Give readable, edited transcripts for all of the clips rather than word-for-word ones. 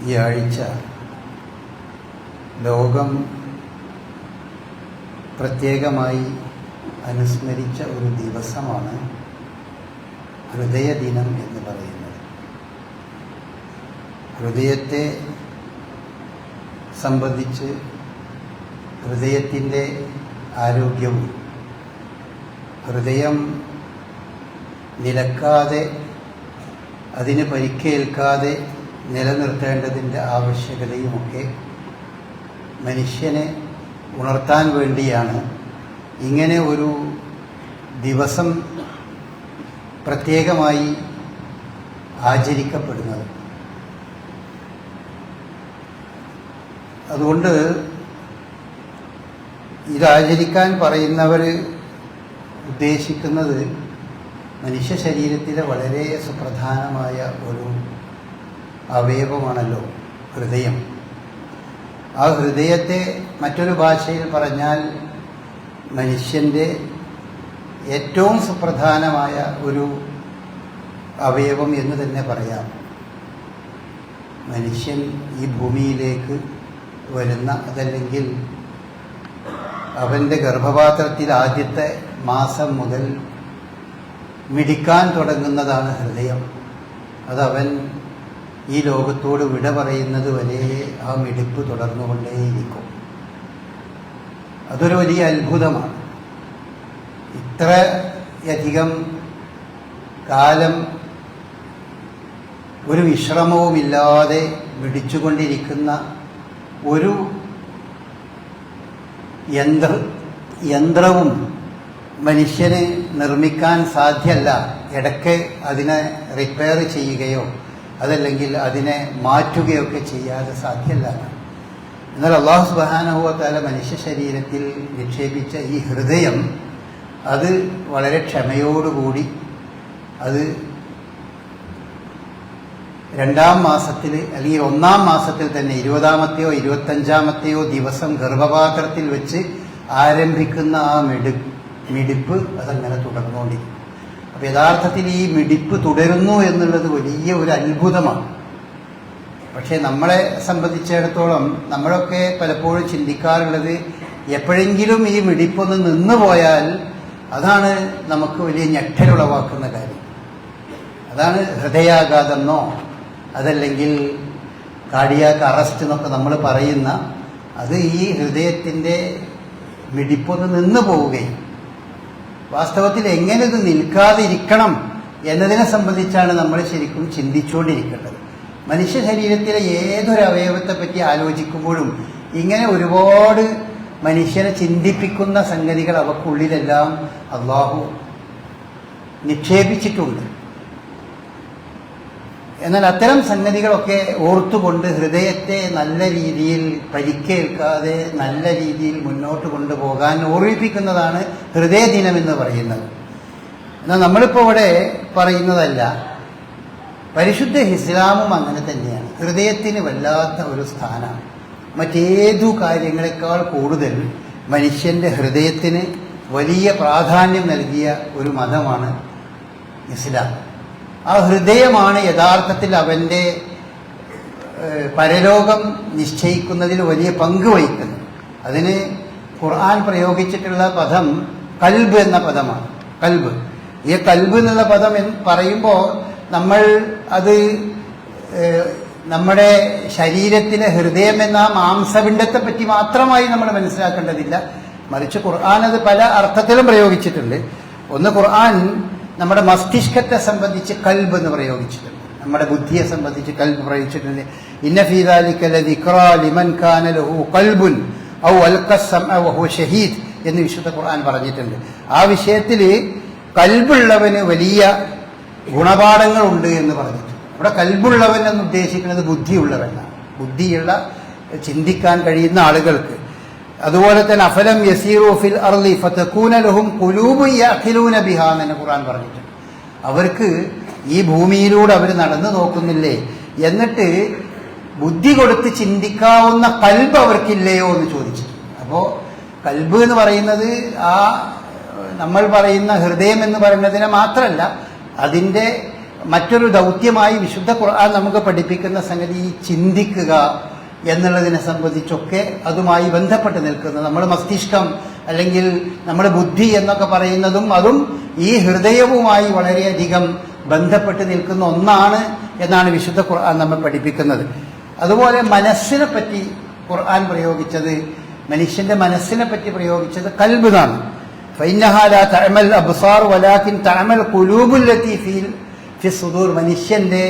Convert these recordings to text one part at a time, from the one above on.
ഈ ആഴ്ച ലോകം പ്രത്യേകമായി അനുസ്മരിച്ച ഒരു ദിവസമാണ് ഹൃദയദിനം എന്ന് പറയുന്നത്. ഹൃദയത്തെ സംബന്ധിച്ച് ഹൃദയത്തിൻ്റെ ആരോഗ്യവും ഹൃദയം നിലക്കാതെ അതിന് പരിക്കേൽക്കാതെ നിലനിർത്തേണ്ടതിൻ്റെ ആവശ്യകതയുമൊക്കെ മനുഷ്യനെ ഉണർത്താൻ വേണ്ടിയാണ് ഇങ്ങനെ ഒരു ദിവസം പ്രത്യേകമായി ആചരിക്കപ്പെടുന്നത്. അതുകൊണ്ട് ഇതാചരിക്കാൻ പറയുന്നവർ ഉദ്ദേശിക്കുന്നത് മനുഷ്യ ശരീരത്തിലെ വളരെ സുപ്രധാനമായ ഒരു അവയവമാണല്ലോ ഹൃദയം. ആ ഹൃദയത്തെ മറ്റൊരു ഭാഷയിൽ പറഞ്ഞാൽ മനുഷ്യൻ്റെ ഏറ്റവും സുപ്രധാനമായ ഒരു അവയവം എന്ന് തന്നെ പറയാം. മനുഷ്യൻ ഈ ഭൂമിയിലേക്ക് വരുന്ന, അതല്ലെങ്കിൽ അവൻ്റെ ഗർഭപാത്രത്തിൽ ആദ്യത്തെ മാസം മുതൽ മിടിക്കാൻ തുടങ്ങുന്നതാണ് ഹൃദയം. അതവൻ ഈ ലോകത്തോട് വിട പറയുന്നത് വരെ ആ മിടിപ്പ് തുടർന്നുകൊണ്ടേയിരിക്കും. അതൊരു വലിയ അത്ഭുതമാണ്. ഇത്രയധികം കാലം ഒരു വിശ്രമവുമില്ലാതെ മിടിച്ചുകൊണ്ടിരിക്കുന്ന ഒരു യന്ത്രവും മനുഷ്യന് നിർമ്മിക്കാൻ സാധ്യമല്ല. ഇടയ്ക്ക് അതിനെ റിപ്പയർ ചെയ്യുകയോ അതല്ലെങ്കിൽ അതിനെ മാറ്റുകയൊക്കെ ചെയ്യാതെ സാധ്യമല്ല. എന്നാൽ അല്ലാഹു സുബ്ഹാനഹു വ തആല മനുഷ്യ ശരീരത്തിൽ നിക്ഷേപിച്ച ഈ ഹൃദയം, അത് വളരെ ക്ഷമയോടുകൂടി അത് 2-ാം മാസത്തിൽ അല്ലെങ്കിൽ 1-ാം മാസത്തിൽ തന്നെ 20-ാമത്തെയോ 25-ാമത്തെയോ ദിവസം ഗർഭപാത്രത്തിൽ വെച്ച് ആരംഭിക്കുന്ന ആ മിടിപ്പ് അതങ്ങനെ തുടർന്നുകൊണ്ടിരിക്കും. അപ്പോൾ യഥാർത്ഥത്തിൽ ഈ മിടിപ്പ് തുടരുന്നു എന്നുള്ളത് വലിയ ഒരു അത്ഭുതമാണ്. പക്ഷേ നമ്മളെ സംബന്ധിച്ചിടത്തോളം നമ്മളൊക്കെ പലപ്പോഴും ചിന്തിക്കാറുള്ളത്, എപ്പോഴെങ്കിലും ഈ മിടിപ്പൊന്ന് നിന്നു പോയാൽ അതാണ് നമുക്ക് വലിയ ഞെട്ടലുളവാക്കുന്ന കാര്യം. അതാണ് ഹൃദയാഘാതമെന്നോ അതല്ലെങ്കിൽ കാർഡിയാക് അറസ്റ്റ് എന്നൊക്കെ നമ്മൾ പറയുന്ന, അത് ഈ ഹൃദയത്തിൻ്റെ മിടിപ്പൊന്ന് നിന്നു പോവുകയും വാസ്തവത്തിൽ എങ്ങനെ ഇത് നിൽക്കാതിരിക്കണം എന്നതിനെ സംബന്ധിച്ചാണ് നമ്മൾ ശരിക്കും ചിന്തിച്ചുകൊണ്ടിരിക്കേണ്ടത്. മനുഷ്യ ശരീരത്തിലെ ഏതൊരു അവയവത്തെ പറ്റി ആലോചിക്കുമ്പോഴും ഇങ്ങനെ ഒരുപാട് മനുഷ്യനെ ചിന്തിപ്പിക്കുന്ന സംഗതികൾ അവക്കുള്ളിലെല്ലാം അല്ലാഹു നിക്ഷേപിച്ചിട്ടുണ്ട്. എന്നാൽ അത്തരം സംഗതികളൊക്കെ ഓർത്തുകൊണ്ട് ഹൃദയത്തെ നല്ല രീതിയിൽ പരിക്കേൽക്കാതെ നല്ല രീതിയിൽ മുന്നോട്ട് കൊണ്ടുപോകാൻ ഓർമ്മിപ്പിക്കുന്നതാണ് ഹൃദയദിനം എന്ന് പറയുന്നത്. എന്നാൽ നമ്മളിപ്പോൾ ഇവിടെ പറയുന്നതല്ല, പരിശുദ്ധ ഇസ്ലാമും അങ്ങനെ തന്നെയാണ്. ഹൃദയത്തിന് വല്ലാത്ത ഒരു സ്ഥാനമാണ്. മറ്റേതു കാര്യങ്ങളെക്കാൾ കൂടുതൽ മനുഷ്യൻ്റെ ഹൃദയത്തിന് വലിയ പ്രാധാന്യം നൽകിയ ഒരു മതമാണ് ഇസ്ലാം. ആ ഹൃദയമാണ് യഥാർത്ഥത്തിൽ അവൻ്റെ പരലോകം നിശ്ചയിക്കുന്നതിൽ വലിയ പങ്ക് വഹിക്കുന്നത്. അതിന് ഖുർആൻ പ്രയോഗിച്ചിട്ടുള്ള പദം കൽബ് എന്ന പദമാണ്. കൽബ്, ഈ കൽബ് എന്നുള്ള പദം പറയുമ്പോൾ നമ്മൾ അത് നമ്മുടെ ശരീരത്തിലെ ഹൃദയം എന്ന മാംസപിണ്ഡത്തെ പറ്റി മാത്രമായി നമ്മൾ മനസ്സിലാക്കേണ്ടതില്ല. മറിച്ച് ഖുർആൻ അത് പല അർത്ഥത്തിലും പ്രയോഗിച്ചിട്ടുണ്ട്. ഒന്ന്, ഖുർആൻ നമ്മുടെ മസ്തിഷ്കത്തെ സംബന്ധിച്ച് കൽബ് എന്ന് പ്രയോഗിച്ചിട്ടുണ്ട്. നമ്മുടെ ബുദ്ധിയെ സംബന്ധിച്ച് കൽബ് പ്രയോഗിച്ചിട്ടുണ്ട്. ഇന്ന ഫീ ദാലിക ലദിക്റാ ലിമൻ കാന ലഹു ഖൽബുൻ ഔ അൽഖ സമഅ വഹുവ ഷഹീദ് എന്ന് വിശുദ്ധ ഖുർആൻ പറഞ്ഞിട്ടുണ്ട്. ആ വിഷയത്തിൽ കൽബുള്ളവന് വലിയ ഗുണപാഠങ്ങളുണ്ട് എന്ന് പറഞ്ഞിട്ടുണ്ട്. ഇവിടെ കൽബുള്ളവൻ എന്ന് ഉദ്ദേശിക്കുന്നത് ബുദ്ധിയുള്ളവനാണ്. ബുദ്ധിയുള്ള, ചിന്തിക്കാൻ കഴിയുന്ന ആളുകൾക്ക്. അതുപോലെ തന്നെ അഫലം യസീറു ഫിൽ അർളി ഫതകൂന ലഹും ഖുലൂബുൻ യഅഖിലൂന ബിഹാ എന്ന് ഖുർആൻ പറഞ്ഞിട്ടുണ്ട്. അവർക്ക് ഈ ഭൂമിയിലൂടെ അവർ നടന്നു നോക്കുന്നില്ലേ, എന്നിട്ട് ബുദ്ധി കൊടുത്ത് ചിന്തിക്കാവുന്ന കൽബ് അവർക്കില്ലയോ എന്ന് ചോദിച്ചിട്ടുണ്ട്. അപ്പോൾ കൽബ് എന്ന് പറയുന്നത് ആ നമ്മൾ പറയുന്ന ഹൃദയം എന്ന് പറയുന്നതിനെ മാത്രമല്ല, അതിൻ്റെ മറ്റൊരു ദൗത്യമായി വിശുദ്ധ ഖുർആൻ നമുക്ക് പഠിപ്പിക്കുന്ന സംഗതി ചിന്തിക്കുക എന്നുള്ളതിനെ സംബന്ധിച്ചൊക്കെ അതുമായി ബന്ധപ്പെട്ട് നിൽക്കുന്നത്. നമ്മൾ മസ്തിഷ്കം അല്ലെങ്കിൽ നമ്മുടെ ബുദ്ധി എന്നൊക്കെ പറയുന്നതും അതും ഈ ഹൃദയവുമായി വളരെയധികം ബന്ധപ്പെട്ട് നിൽക്കുന്ന ഒന്നാണ് എന്നാണ് വിശുദ്ധ ഖുർആൻ നമ്മെ പഠിപ്പിക്കുന്നത്. അതുപോലെ മനസ്സിനെ പറ്റി ഖുർആൻ പ്രയോഗിച്ചത്, മനുഷ്യന്റെ മനസ്സിനെ പറ്റി പ്രയോഗിച്ചത് കൽബ് എന്നാണ്. ഫഇന്നഹാ ലാ തഅമൽ അബ്സാർ വലാകിൻ തഅമൽ ഖുലൂബുൽ ലതീ ഫി സുദൂർ. മനുഷ്യന്റെ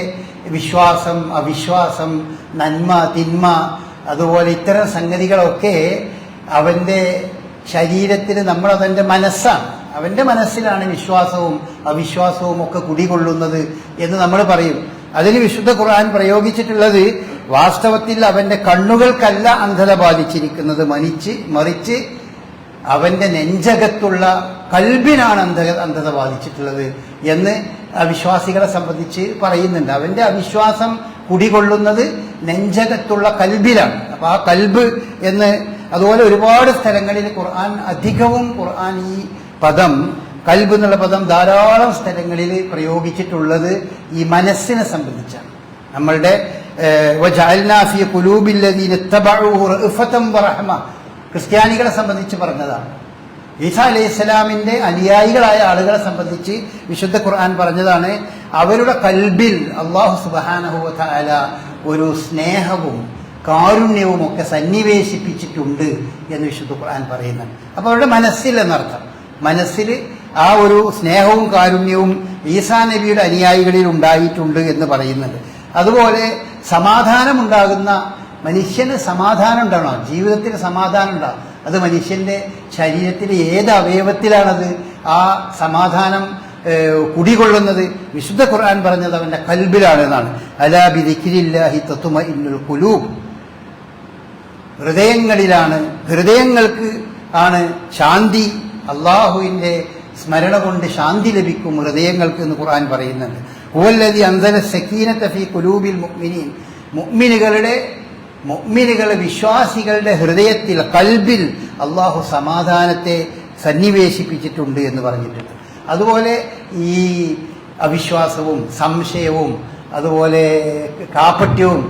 വിശ്വാസം, അവിശ്വാസം, നന്മ, തിന്മ, അതുപോലെ ഇത്തരം സംഗതികളൊക്കെ അവന്റെ ശരീരത്തിന് നമ്മളവന്റെ മനസ്സാണ്, അവന്റെ മനസ്സിലാണ് വിശ്വാസവും അവിശ്വാസവും ഒക്കെ കുടികൊള്ളുന്നത് എന്ന് നമ്മൾ പറയും. അതിന് വിശുദ്ധ ഖുർആൻ പ്രയോഗിച്ചിട്ടുള്ളത് വാസ്തവത്തിൽ അവന്റെ കണ്ണുകൾക്കല്ല അന്ധത ബാധിച്ചിരിക്കുന്നത്, മറിച്ച് അവന്റെ നെഞ്ചകത്തുള്ള കൽബിനാണ് അന്ധത ബാധിച്ചിട്ടുള്ളത് എന്ന് അവിശ്വാസികളെ സംബന്ധിച്ച് പറയുന്നുണ്ട്. അവന്റെ അവിശ്വാസം കുടികൊള്ളുന്നത് നെഞ്ചകത്തുള്ള കൽബിലാണ്. അപ്പൊ ആ കൽബ് എന്ന്, അതുപോലെ ഒരുപാട് സ്ഥലങ്ങളിൽ അധികവും ഖുർആൻ ഈ പദം, കൽബ് എന്നുള്ള പദം ധാരാളം സ്ഥലങ്ങളിൽ പ്രയോഗിച്ചിട്ടുള്ളത് ഈ മനസ്സിനെ സംബന്ധിച്ചാണ്. നമ്മളുടെ ക്രിസ്ത്യാനികളെ സംബന്ധിച്ച് പറഞ്ഞതാണ്. ഈസാ അലൈഹി സ്വലാമിന്റെ അനുയായികളായ ആളുകളെ സംബന്ധിച്ച് വിശുദ്ധ ഖുർആൻ പറഞ്ഞതാണ്, അവരുടെ കൽബിൽ അല്ലാഹു സുബ്ഹാനഹു വ തആല ഒരു സ്നേഹവും കാരുണ്യവും ഒക്കെ സന്നിവേശിപ്പിച്ചിട്ടുണ്ട് എന്ന് വിശുദ്ധ ഖുർആൻ പറയുന്നുണ്ട്. അപ്പൊ അവരുടെ മനസ്സിൽ എന്നർത്ഥം, മനസ്സിൽ ആ ഒരു സ്നേഹവും കാരുണ്യവും ഈസാ നബിയുടെ അനുയായികളിൽ ഉണ്ടായിട്ടുണ്ട് എന്ന് പറയുന്നുണ്ട്. അതുപോലെ സമാധാനമുണ്ടാകുന്ന, മനുഷ്യന് സമാധാനം ഉണ്ടാകണം, ജീവിതത്തിൽ സമാധാനം ഉണ്ടാകും. അത് മനുഷ്യന്റെ ശരീരത്തിലെ ഏത് അവയവത്തിലാണത് ആ സമാധാനം കുടികൊള്ളുന്നത്? വിശുദ്ധ ഖുർആൻ പറഞ്ഞത് അവന്റെ കൽബിലാണ് എന്നാണ്. അലാ ബിദിക്രില്ലാഹി തത്മഇന്നുൽ ഖുലൂബ്. ഹൃദയങ്ങൾക്ക് ആണ് ശാന്തി, അള്ളാഹുവിന്റെ സ്മരണ കൊണ്ട് ശാന്തി ലഭിക്കും ഹൃദയങ്ങൾക്ക് എന്ന് ഖുർആൻ പറയുന്നുണ്ട്. ഹുവല്ലദീ അൻസല സക്കീനത ഫീ ഖുലൂബിൽ മുഅ്മിനീൻ. മുഅ്മിനുകളുടെ വിശ്വാസികളുടെ ഹൃദയത്തിൽ, കൽബിൽ അള്ളാഹു സമാധാനത്തെ സന്നിവേശിപ്പിച്ചിട്ടുണ്ട് എന്ന് പറഞ്ഞിട്ടുണ്ട്. അതുപോലെ ഈ അവിശ്വാസവും സംശയവും അതുപോലെ കാപട്യവും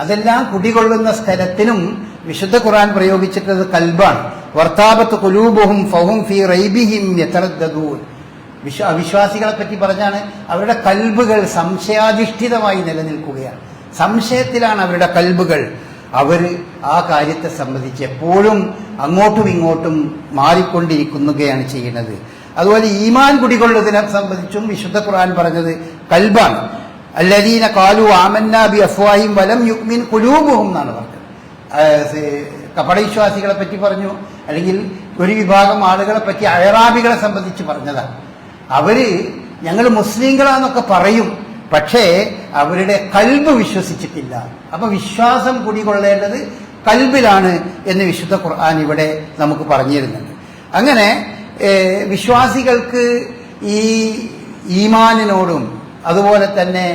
അതെല്ലാം കുടികൊള്ളുന്ന സ്ഥലത്തിനും വിശുദ്ധ ഖുർആൻ പ്രയോഗിച്ചിട്ടുള്ളത് കൽബാണ്. വർത്താബത്ത് ഖുലൂബുഹും ഫഹും ഫീ റൈബിഹിം യതറദ്ദദൂൻ. അവിശ്വാസികളെ പറ്റി പറഞ്ഞാണ് അവരുടെ കൽബുകൾ സംശയാധിഷ്ഠിതമായി നിലനിൽക്കുകയാണ്. സംശയത്തിലാണ് അവരുടെ കൽബുകൾ. അവർ ആ കാര്യത്തെ സംബന്ധിച്ച് എപ്പോഴും അങ്ങോട്ടും ഇങ്ങോട്ടും മാറിക്കൊണ്ടിരിക്കുകയാണ് ചെയ്യുന്നത്. അതുപോലെ ഈമാൻ കുടികൊള്ളുന്നതിനെ സംബന്ധിച്ചും വിശുദ്ധ ഖുർആൻ പറഞ്ഞത് കൽബാണ്. അല്ലദീന ഖാലു ആമന്നാ ബി അഫ്വാഹിം വലം യുഅ്മിൻ ഖുലൂബുഹും എന്നാണ് പറഞ്ഞത്. കപടവിശ്വാസികളെ പറ്റി പറഞ്ഞു, അല്ലെങ്കിൽ ഒരു വിഭാഗം ആളുകളെ പറ്റി അയറാബികളെ സംബന്ധിച്ച് പറഞ്ഞതാണ്. അവര് ഞങ്ങൾ മുസ്ലിങ്ങളാന്നൊക്കെ പറയും, പക്ഷേ അവരുടെ കൽബ് വിശ്വസിച്ചിട്ടില്ല. അപ്പൊ വിശ്വാസം കുടികൊള്ളേണ്ടത് കൽബിലാണ് എന്ന് വിശുദ്ധ ഖുർആൻ ഇവിടെ നമുക്ക് പറഞ്ഞു തരുന്നുണ്ട്. അങ്ങനെ വിശ്വാസികൾക്ക് ഈ ഈമാനിനോടും അതുപോലെ തന്നെ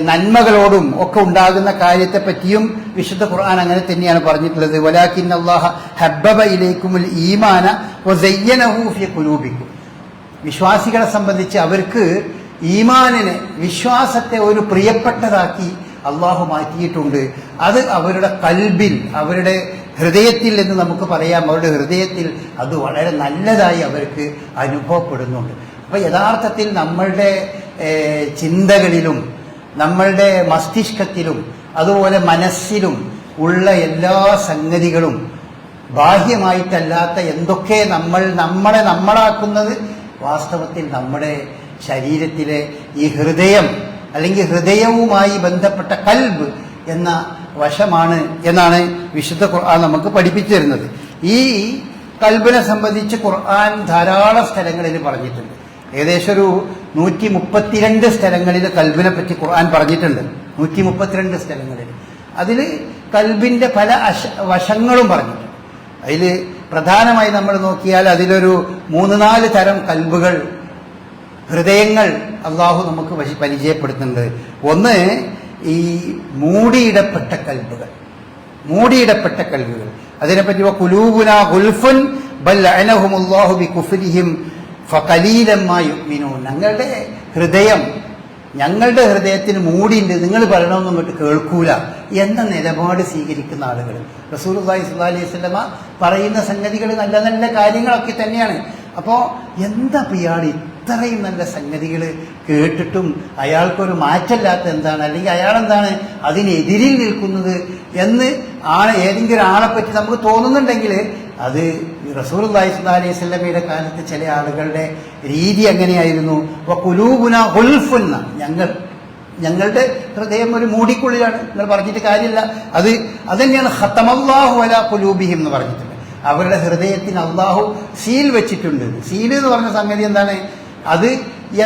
നന്മകളോടും ഒക്കെ ഉണ്ടാകുന്ന കാര്യത്തെ പറ്റിയും വിശുദ്ധ ഖുർആൻ അങ്ങനെ തന്നെയാണ് പറഞ്ഞിട്ടുള്ളത്. വലാകിന്നല്ലാഹ ഹബ്ബബ ഇലൈക്കുമുൽ ഈമാന വസയ്യനഹു ഫീ ഖുലൂബിക്കും. വിശ്വാസികളെ സംബന്ധിച്ച് അവർക്ക് ഈമാനിനെ, വിശ്വാസത്തെ ഒരു പ്രിയപ്പെട്ടതാക്കി അള്ളാഹു മാറ്റിയിട്ടുണ്ട്. അത് അവരുടെ കൽബിൽ, അവരുടെ ഹൃദയത്തിൽ എന്ന് നമുക്ക് പറയാം. അവരുടെ ഹൃദയത്തിൽ അത് വളരെ നല്ലതായി അവർക്ക് അനുഭവപ്പെടുന്നുണ്ട്. അപ്പൊ യഥാർത്ഥത്തിൽ നമ്മളുടെ ചിന്തകളിലും നമ്മളുടെ മസ്തിഷ്കത്തിലും അതുപോലെ മനസ്സിലും ഉള്ള എല്ലാ സംഗതികളും ബാഹ്യമായിട്ടല്ലാത്ത എന്തൊക്കെ നമ്മളാക്കുന്നത് വാസ്തവത്തിൽ നമ്മുടെ ശരീരത്തിലെ ഈ ഹൃദയം അല്ലെങ്കിൽ ഹൃദയവുമായി ബന്ധപ്പെട്ട കൽബ് എന്ന വശമാണ് എന്നാണ് വിശുദ്ധ ഖുർആൻ നമുക്ക് പഠിപ്പിച്ചു തരുന്നത്. ഈ കൽബിനെ സംബന്ധിച്ച് ഖുർആൻ ധാരാളം സ്ഥലങ്ങളിൽ പറഞ്ഞിട്ടുണ്ട്. ഏകദേശം ഒരു 132 സ്ഥലങ്ങളിൽ കൽബിനെ പറ്റി ഖുർആൻ പറഞ്ഞിട്ടുണ്ട്. 132 സ്ഥലങ്ങളിൽ. അതിൽ കൽബിന്റെ പല വശങ്ങളും പറഞ്ഞിട്ടുണ്ട്. അതിൽ പ്രധാനമായി നമ്മൾ നോക്കിയാൽ അതിലൊരു 3-4 തരം കൽബുകൾ, ഹൃദയങ്ങൾ അള്ളാഹു നമുക്ക് പരിചയപ്പെടുത്തുന്നുണ്ട്. ഒന്ന്, ഈ മൂടിയിടപ്പെട്ട കൽബുകൾ. അതിനെപ്പറ്റി ഖുലൂബുനാ ഗുൽഫുൻ ബൽ ലഅനഹുമുല്ലാഹു ബികുഫ്രിഹിം ഫഖലീലമ്മാ യുഅ്മിനൂൻ. ഞങ്ങളുടെ ഹൃദയത്തിന് മൂടിയുണ്ട്, നിങ്ങൾ പറയണമെന്നും ഇങ്ങോട്ട് കേൾക്കൂല എന്ന നിലപാട് സ്വീകരിക്കുന്ന ആളുകൾ. റസൂലുള്ളാഹി സ്വല്ലല്ലാഹി അലൈഹി വസല്ലമ പറയുന്ന സംഗതികൾ നല്ല നല്ല കാര്യങ്ങളൊക്കെ തന്നെയാണ്. അപ്പോൾ എന്താ ഇയാൾ ഇത്രയും നല്ല സംഗതികൾ കേട്ടിട്ടും അയാൾക്കൊരു മാറ്റമില്ലാത്ത എന്താണ്, അല്ലെങ്കിൽ അയാളെന്താണ് അതിനെതിരിൽ നിൽക്കുന്നത് എന്ന് ഏതെങ്കിലും ആളെ പറ്റി നമുക്ക് തോന്നുന്നുണ്ടെങ്കിൽ അത് റസൂലുള്ളാഹി സ്വല്ലല്ലാഹി അലൈഹി വസല്ലമയുടെ കാലത്ത് ചില ആളുകളുടെ രീതി എങ്ങനെയായിരുന്നു? വഖുലൂബുനാ ഗുൽഫുൻ, ഞങ്ങളുടെ ഹൃദയം ഒരു മൂടിക്കുള്ളിലാണ്, നിങ്ങൾ പറഞ്ഞിട്ട് കാര്യമില്ല. അത് തന്നെയാണ് ഖതമല്ലാഹു അലാ ഖുലൂബിഹിം എന്ന് പറഞ്ഞിട്ടുണ്ട്. അവരുടെ ഹൃദയത്തിന് അള്ളാഹു സീൽ വെച്ചിട്ടുണ്ട്. സീൽ എന്ന് പറഞ്ഞ സംഗതി എന്താണ്? അത്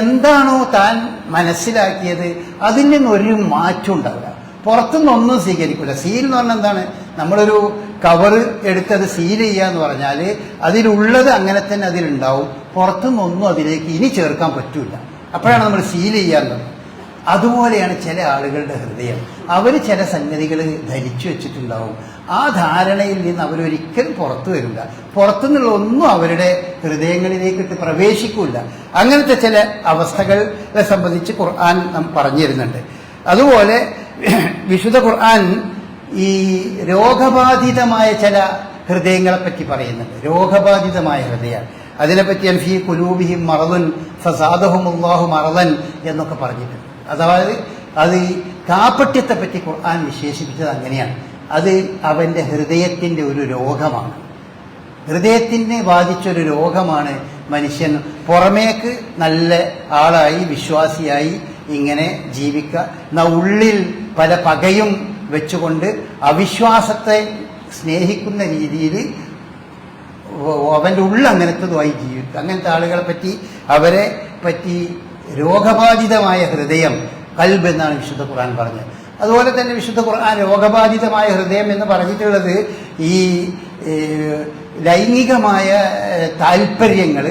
എന്താണോ താൻ മനസ്സിലാക്കിയത് അതിൽ നിന്നൊരു മാറ്റം ഉണ്ടാവില്ല, പുറത്തുനിന്നൊന്നും സ്വീകരിക്കില്ല. സീൽ എന്ന് പറഞ്ഞാൽ എന്താണ്? നമ്മളൊരു കവർ എടുത്തത് സീൽ ചെയ്യുക എന്ന് പറഞ്ഞാൽ അതിലുള്ളത് അങ്ങനെ തന്നെ അതിലുണ്ടാവും, പുറത്തുനിന്നൊന്നും അതിലേക്ക് ഇനി ചേർക്കാൻ പറ്റൂല. അപ്പോഴാണ് നമ്മൾ സീൽ ചെയ്യാറുള്ളത്. അതുപോലെയാണ് ചില ആളുകളുടെ ഹൃദയം. അവർ ചില സംഗതികൾ ധരിച്ചു വെച്ചിട്ടുണ്ടാവും. ആ ധാരണയിൽ നിന്ന് അവരൊരിക്കലും പുറത്തു വരില്ല, പുറത്തുനിന്നുള്ള ഒന്നും അവരുടെ ഹൃദയങ്ങളിലേക്കിട്ട് പ്രവേശിക്കില്ല. അങ്ങനത്തെ ചില അവസ്ഥകളെ സംബന്ധിച്ച് ഖുർആൻ പറഞ്ഞു തരുന്നുണ്ട്. അതുപോലെ വിശുദ്ധ ഖുർആൻ ഈ രോഗബാധിതമായ ചില ഹൃദയങ്ങളെ പറ്റി പറയുന്നുണ്ട്. രോഗബാധിതമായ ഹൃദയം, അതിനെപ്പറ്റി ഫീ ഖുലൂബിഹിം മറദുൻ ഫസാദഹുമുല്ലാഹു മറദൻ എന്നൊക്കെ പറഞ്ഞിട്ടുണ്ട്. അതായത് അത് കാപട്യത്തെ പറ്റി ഖുർആൻ വിശേഷിപ്പിച്ചത് അങ്ങനെയാണ്. അത് അവൻ്റെ ഹൃദയത്തിൻ്റെ ഒരു രോഗമാണ്, ഹൃദയത്തിനെ ബാധിച്ചൊരു രോഗമാണ്. മനുഷ്യൻ പുറമേക്ക് നല്ല ആളായി വിശ്വാസിയായി ഇങ്ങനെ ജീവിക്കുക, എന്നാൽ ഉള്ളിൽ പല പകയും വെച്ചുകൊണ്ട് അവിശ്വാസത്തെ സ്നേഹിക്കുന്ന രീതിയിൽ അവൻ്റെ ഉള്ളിൽ അങ്ങനത്തതുമായി ജീവിക്കുക. അങ്ങനത്തെ ആളുകളെ പറ്റി, അവരെ പറ്റി രോഗബാധിതമായ ഹൃദയം, ഖൽബ് എന്നാണ് വിശുദ്ധ ഖുർആൻ പറഞ്ഞത്. അതുപോലെ തന്നെ വിശുദ്ധ ഖുർആൻ രോഗബാധിതമായ ഹൃദയം എന്ന് പറഞ്ഞിട്ടുള്ളത് ഈ ലൈംഗികമായ താല്പര്യങ്ങൾ,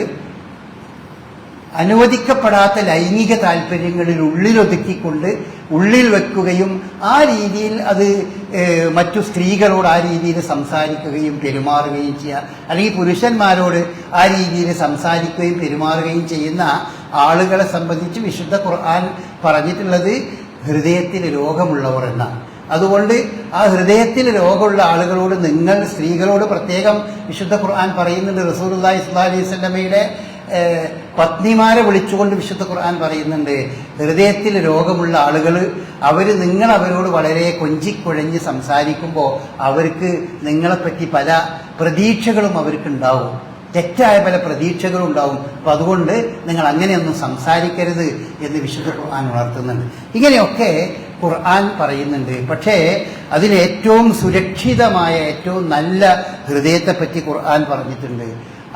അനുവദിക്കപ്പെടാത്ത ലൈംഗിക താല്പര്യങ്ങളിൽ ഉള്ളിലൊതുക്കിക്കൊണ്ട് ഉള്ളിൽ വെക്കുകയും ആ രീതിയിൽ അത് മറ്റു സ്ത്രീകളോട് ആ രീതിയിൽ സംസാരിക്കുകയും പെരുമാറുകയും ചെയ്യുക, അല്ലെങ്കിൽ പുരുഷന്മാരോട് ആ രീതിയിൽ സംസാരിക്കുകയും പെരുമാറുകയും ചെയ്യുന്ന ആളുകളെ സംബന്ധിച്ച് വിശുദ്ധ ഖുർആൻ പറഞ്ഞിട്ടുള്ളത് ഹൃദയത്തിൽ രോഗമുള്ളവർ എന്നാണ്. അതുകൊണ്ട് ആ ഹൃദയത്തിൽ രോഗമുള്ള ആളുകളോട്, നിങ്ങൾ സ്ത്രീകളോട് പ്രത്യേകം വിശുദ്ധ ഖുർആൻ പറയുന്നുണ്ട്. റസൂലുള്ളാഹി സ്വല്ലല്ലാഹി അലൈഹി വസല്ലമയുടെ പത്നിമാരെ വിളിച്ചുകൊണ്ട് വിശുദ്ധ ഖുർആൻ പറയുന്നുണ്ട്, ഹൃദയത്തിൽ രോഗമുള്ള ആളുകൾ നിങ്ങൾ അവരോട് വളരെ കൊഞ്ചിക്കുഴഞ്ഞ് സംസാരിക്കുമ്പോൾ അവർക്ക് നിങ്ങളെപ്പറ്റി പല പ്രതീക്ഷകളും അവർക്കുണ്ടാവും, തെറ്റായ പല പ്രതീക്ഷകളും ഉണ്ടാവും. അപ്പം അതുകൊണ്ട് നിങ്ങൾ അങ്ങനെയൊന്നും സംസാരിക്കരുത് എന്ന് വിശുദ്ധ ഖുർആൻ ഉണർത്തുന്നുണ്ട്. ഇങ്ങനെയൊക്കെ ഖുർആൻ പറയുന്നുണ്ട്. പക്ഷേ അതിലേറ്റവും സുരക്ഷിതമായ ഏറ്റവും നല്ല ഹൃദയത്തെപ്പറ്റി ഖുർആൻ പറഞ്ഞിട്ടുണ്ട്.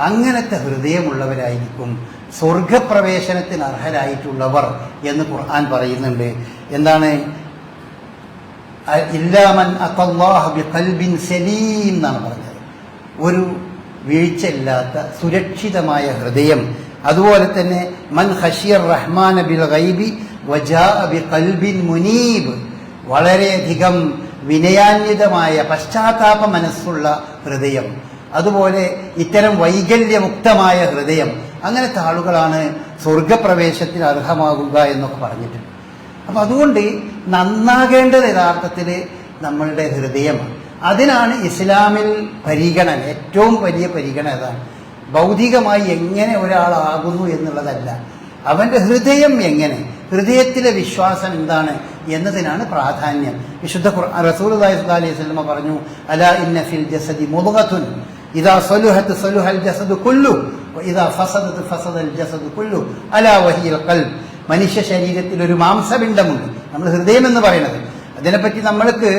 അങ്ങനത്തെ ഹൃദയമുള്ളവരായിരിക്കും സ്വർഗപ്രവേശനത്തിന് അർഹരായിട്ടുള്ളവർ എന്ന് ഖുർആൻ പറയുന്നുണ്ട്. എന്താണ്? ഇല്ലാമൻ അത്തല്ലാഹ ബിഖൽബിൻ സലീം എന്നാണ് പറഞ്ഞത്. ഒരു വീഴ്ചയില്ലാത്ത സുരക്ഷിതമായ ഹൃദയം. അതുപോലെ തന്നെ മൻ ഖശിയർ റഹ്മാന ബിൽ ഗൈബി വജാഅ ബിഖൽബിൻ മുനീബ്, വളരെയധികം വിനയാന്വിതമായ പശ്ചാത്താപ മനസ്സുള്ള ഹൃദയം. അതുപോലെ ഇത്തരം വൈകല്യമുക്തമായ ഹൃദയം, അങ്ങനത്തെ ആളുകളാണ് സ്വർഗപ്രവേശത്തിന് അർഹമാകുക എന്നൊക്കെ പറഞ്ഞിട്ടുണ്ട്. അപ്പം അതുകൊണ്ട് നന്നാകേണ്ടത് യഥാർത്ഥത്തിൽ നമ്മളുടെ ഹൃദയമാണ്. അതിനാണ് ഇസ്ലാമിൽ പരിഗണന, ഏറ്റവും വലിയ പരിഗണന അതാണ്. ഭൗതികമായി എങ്ങനെ ഒരാളാകുന്നു എന്നുള്ളതല്ല, അവൻ്റെ ഹൃദയം എങ്ങനെ, ഹൃദയത്തിലെ വിശ്വാസം എന്താണ് എന്നതിനാണ് പ്രാധാന്യം. വിശുദ്ധ റസൂലുള്ളാഹി സ്വല്ലല്ലാഹി അലൈഹി വസല്ലം പറഞ്ഞു, അലാ ഇന്ന ഫിൽ ജസദി മുദ്ഗത്തുൻ ഇദാ സലുഹത് സലുഹൽ ജസദു കുല്ലു വഇദാ ഫസദത് ഫസദൽ ജസദു കുല്ലു അലാ വഹിയൽ ഖൽബ്. മനുഷ്യ ശരീരത്തിൽ ഒരു മാംസപിണ്ഡമുണ്ട്, നമ്മൾ ഹൃദയം എന്ന് പറയുന്നത്. അതിനെപ്പറ്റി നമ്മൾക്ക്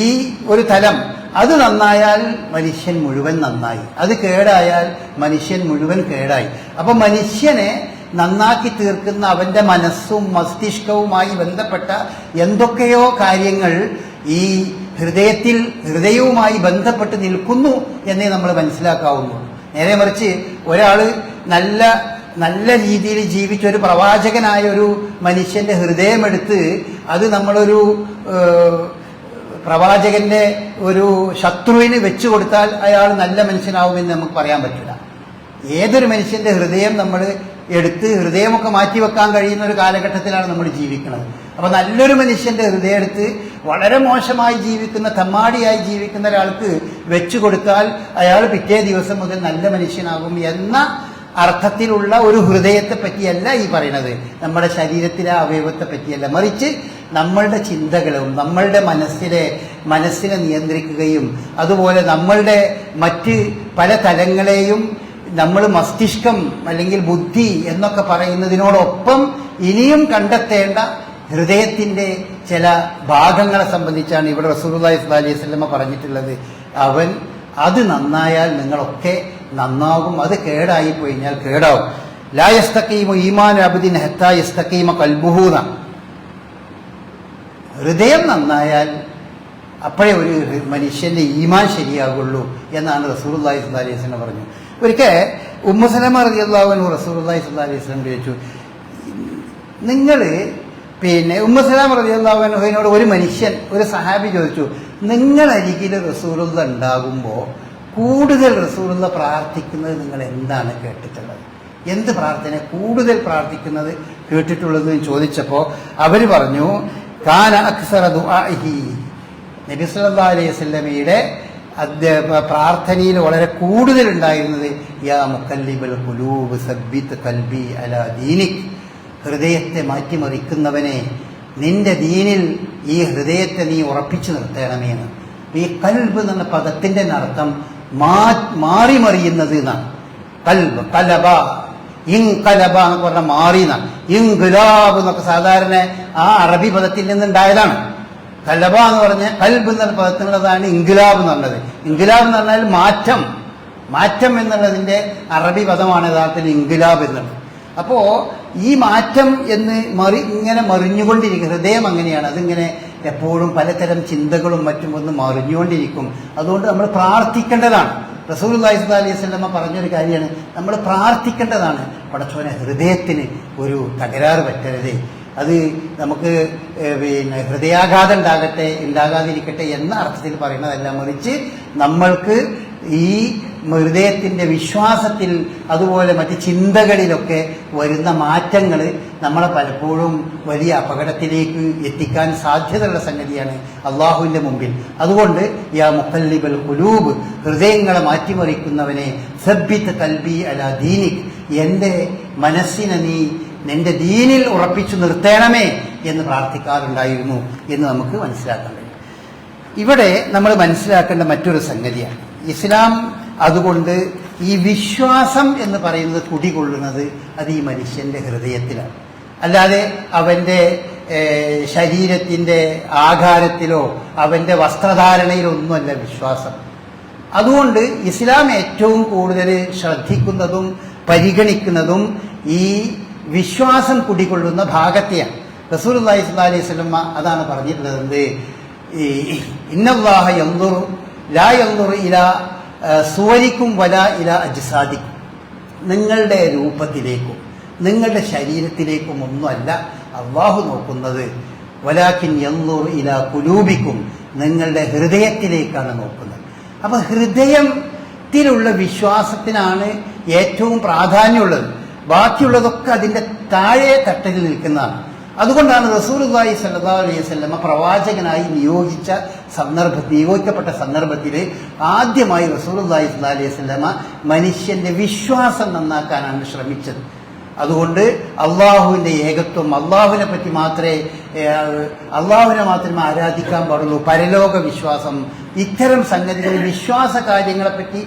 ഈ ഒരു തലം, അത് നന്നായാൽ മനുഷ്യൻ മുഴുവൻ നന്നായി, അത് കേടായാൽ മനുഷ്യൻ മുഴുവൻ കേടായി. അപ്പം മനുഷ്യനെ നന്നാക്കി തീർക്കുന്ന അവൻ്റെ മനസ്സും മസ്തിഷ്കവുമായി ബന്ധപ്പെട്ട എന്തൊക്കെയോ കാര്യങ്ങൾ ഈ ഹൃദയവുമായി ബന്ധപ്പെട്ട് നിൽക്കുന്നു എന്നേ നമ്മൾ മനസ്സിലാക്കാവുന്നു. നേരെ മറിച്ച് ഒരാൾ നല്ല രീതിയിൽ ജീവിച്ച ഒരു പ്രവാചകനായ ഒരു മനുഷ്യന്റെ ഹൃദയമെടുത്ത് അത് നമ്മളൊരു പ്രവാചകന്റെ ഒരു ശത്രുവിന് വെച്ചു കൊടുത്താൽ അയാൾ നല്ല മനുഷ്യനാവുമെന്ന് നമുക്ക് പറയാൻ പറ്റില്ല. ഏതൊരു മനുഷ്യന്റെ ഹൃദയം നമ്മൾ എടുത്ത് ഹൃദയമൊക്കെ മാറ്റിവെക്കാൻ കഴിയുന്ന ഒരു കാലഘട്ടത്തിലാണ് നമ്മൾ ജീവിക്കുന്നത്. അപ്പൊ നല്ലൊരു മനുഷ്യന്റെ ഹൃദയം എടുത്ത് വളരെ മോശമായി ജീവിക്കുന്ന, തമ്മാടിയായി ജീവിക്കുന്ന ഒരാൾക്ക് വെച്ചു കൊടുത്താൽ അയാൾ പിറ്റേ ദിവസം മുതൽ നല്ല മനുഷ്യനാകും എന്ന അർത്ഥത്തിലുള്ള ഒരു ഹൃദയത്തെ പറ്റിയല്ല ഈ പറയുന്നത്. നമ്മുടെ ശരീരത്തിലെ അവയവത്തെ പറ്റിയല്ല, മറിച്ച് നമ്മളുടെ ചിന്തകളും നമ്മളുടെ മനസ്സിനെ നിയന്ത്രിക്കുകയും അതുപോലെ നമ്മളുടെ മറ്റ് പല തലങ്ങളെയും നമ്മൾ മസ്തിഷ്കം അല്ലെങ്കിൽ ബുദ്ധി എന്നൊക്കെ പറയുന്നതിനോടൊപ്പം ഇനിയും കണ്ടെത്തേണ്ട ഹൃദയത്തിന്റെ ചില ഭാഗങ്ങളെ സംബന്ധിച്ചാണ് ഇവിടെ റസൂലുള്ളാഹി സ്വല്ലല്ലാഹി അലൈഹി വസല്ലം പറഞ്ഞിട്ടുള്ളത്. അത് നന്നായാൽ നിങ്ങളൊക്കെ നന്നാകും, അത് കേടായി കഴിഞ്ഞാൽ കേടാവും. ലാ യസ്തഖീമു ഈമാനു അബ്ദിൻ ഹത്താ യസ്തഖീമ ഖൽബുഹു. ഹൃദയം നന്നായാൽ അപ്പോഴേ ഒരു മനുഷ്യന്റെ ഈമാൻ ശരിയാകുള്ളൂ എന്നാണ് റസൂലുള്ളാഹി സ്വല്ലല്ലാഹി അലൈഹി വസല്ലം പറഞ്ഞു. ഒരിക്കൽ ഉമ്മു സലമ റളിയല്ലാഹു അൻഹു റസൂലുള്ളാഹി സ്വല്ലല്ലാഹി അലൈഹി വസല്ലം ചോദിച്ചു, ഉമ്മു സലമ റളിയല്ലാഹു അൻഹുവിനോട് ഒരു മനുഷ്യൻ, ഒരു സഹാബി ചോദിച്ചു, നിങ്ങളരികിൽ റസൂലുള്ള ഉണ്ടാകുമ്പോൾ കൂടുതൽ റസൂലുള്ള പ്രാർത്ഥിക്കുന്നത് നിങ്ങൾ എന്താണ് കേട്ടിട്ടുള്ളത്? എന്ത് പ്രാർത്ഥന കൂടുതൽ പ്രാർത്ഥിക്കുന്നത് കേട്ടിട്ടുള്ളത് എന്ന് ചോദിച്ചപ്പോൾ അവർ പറഞ്ഞു, കാന അക്സറ ദുആഇഹി, നബി സല്ലല്ലാഹു അലൈഹി വസല്ലമയുടെ പ്രാർത്ഥനയിൽ വളരെ കൂടുതൽ ഉണ്ടായിരുന്നത് യാ മുഖല്ലിബൽ ഖുലൂബ് സബ്ബിത് ഖൽബി അലാ ദീനിക്, ഹൃദയത്തെ മാറ്റിമറിക്കുന്നവനെ നിന്റെ ദീനിൽ ഈ ഹൃദയത്തെ നീ ഉറപ്പിച്ചു നിർത്തണമെന്ന്. ഈ കൽബ് എന്ന പദത്തിന്റെ അർത്ഥം മാറി മറിയുന്നത് എന്നാണ്. കൽബ് കലബ, ഇൻകലബ എന്നൊക്കെ പറഞ്ഞാൽ മാറി എന്നാണ്. ഇൻഖിലാബ് എന്നൊക്കെ സാധാരണ ആ അറബി പദത്തിൽ നിന്നുണ്ടായതാണ്. കലബ എന്ന് പറഞ്ഞ കൽബ് എന്ന പദത്തിനുള്ളതാണ് ഇൻഖിലാബ് എന്ന് പറഞ്ഞത്. ഇൻഖിലാബ് എന്ന് പറഞ്ഞാൽ മാറ്റം എന്നുള്ളതിന്റെ അറബി പദമാണ് യഥാർത്ഥത്തിൽ ഇൻഖിലാബ് എന്നുള്ളത്. അപ്പോ ഈ മാറ്റം എന്ന് ഇങ്ങനെ മറിഞ്ഞുകൊണ്ടിരിക്കും. ഹൃദയം അങ്ങനെയാണ്, അതിങ്ങനെ എപ്പോഴും പലതരം ചിന്തകളും മറ്റും ഒന്ന് മറിഞ്ഞുകൊണ്ടിരിക്കും. അതുകൊണ്ട് നമ്മൾ പ്രാർത്ഥിക്കേണ്ടതാണ്. റസൂലുള്ളാഹി സ്വല്ലല്ലാഹി അലൈഹി വസല്ലം പറഞ്ഞൊരു കാര്യമാണ്, നമ്മൾ പ്രാർത്ഥിക്കേണ്ടതാണ്. പടച്ചോനെ ഹൃദയത്തിന് ഒരു തകരാറ് പറ്റരുതേ, അത് നമുക്ക് ഹൃദയാഘാതം ഉണ്ടാകാതിരിക്കട്ടെ എന്ന അർത്ഥത്തിൽ പറയുന്നതല്ല, മറിച്ച് നമ്മൾക്ക് ഈ ഹൃദയത്തിന്റെ വിശ്വാസത്തിൽ അതുപോലെ മറ്റ് ചിന്തകളിലൊക്കെ വരുന്ന മാറ്റങ്ങൾ നമ്മളെ പലപ്പോഴും വലിയ അപകടത്തിലേക്ക് എത്തിക്കാൻ സാധ്യതയുള്ള സംഗതിയാണ് അള്ളാഹുവിന്റെ മുമ്പിൽ. അതുകൊണ്ട് യാ മുഖല്ലിബൽ ഖുലൂബ്, ഹൃദയങ്ങളെ മാറ്റിമറിക്കുന്നവനെ, സബ്ബിത് ഖൽബി അലാ ദീനിക്, എന്റെ മനസ്സിനെ നീ നിന്റെ ദീനിൽ ഉറപ്പിച്ചു നിർത്തണമേ എന്ന് പ്രാർത്ഥിക്കാറുണ്ടായിരുന്നു എന്ന് നമുക്ക് മനസ്സിലാക്കാൻ കഴിയും. ഇവിടെ നമ്മൾ മനസ്സിലാക്കേണ്ട മറ്റൊരു സംഗതിയാണ്, ഇസ്ലാം അതുകൊണ്ട് ഈ വിശ്വാസം എന്ന് പറയുന്നത് കുടികൊള്ളുന്നത് അത് ഈ മനുഷ്യന്റെ ഹൃദയത്തിലാണ്, അല്ലാതെ അവന്റെ ശരീരത്തിന്റെ ആകാരത്തിലോ അവന്റെ വസ്ത്രധാരണയിലോ ഒന്നുമല്ല വിശ്വാസം. അതുകൊണ്ട് ഇസ്ലാം ഏറ്റവും കൂടുതൽ ശ്രദ്ധിക്കുന്നതും പരിഗണിക്കുന്നതും ഈ വിശ്വാസം കുടികൊള്ളുന്ന ഭാഗത്തെയാണ്. റസൂലുള്ളാഹി സ്വല്ലല്ലാഹി അലൈഹി വസല്ലം അതാണ് പറഞ്ഞിട്ടുള്ളത്, ഇന്നല്ലാഹ യൻദുറു ലാ യൻദുറു ഇലാ സുവരിക്കും വലാ ഇലാ അജ്സാദിക്കും, നിങ്ങളുടെ രൂപത്തിലേക്കും നിങ്ങളുടെ ശരീരത്തിലേക്കും ഒന്നുമല്ല അല്ലാഹു നോക്കുന്നത്, വലാകിൻ യൻദുറു ഇലാ ഖുലൂബിക്കും, നിങ്ങളുടെ ഹൃദയത്തിലേക്കാണ് നോക്കുന്നത്. അപ്പൊ ഹൃദയത്തിലുള്ള വിശ്വാസത്തിനാണ് ഏറ്റവും പ്രാധാന്യമുള്ളത്, ബാക്കിയുള്ളതൊക്കെ അതിന്റെ താഴെ തട്ടലിൽ നിൽക്കുന്നതാണ്. അതുകൊണ്ടാണ് റസൂലുള്ളാഹി സ്വല്ലല്ലാഹു അലൈഹി വസല്ലം പ്രവാചകനായി നിയോഗിക്കപ്പെട്ട സന്ദർഭത്തിൽ ആദ്യമായി റസൂലുള്ളാഹി സ്വല്ലല്ലാഹു അലൈഹി വസല്ലം മനുഷ്യന്റെ വിശ്വാസം നന്നാക്കാനാണ് ശ്രമിച്ചത്. അതുകൊണ്ട് അള്ളാഹുവിന്റെ ഏകത്വം, അള്ളാഹുവിനെ മാത്രമേ ആരാധിക്കാൻ പാടുള്ളൂ, പരലോക വിശ്വാസം, ഇത്തരം സംഗതികൾ, വിശ്വാസ കാര്യങ്ങളെപ്പറ്റി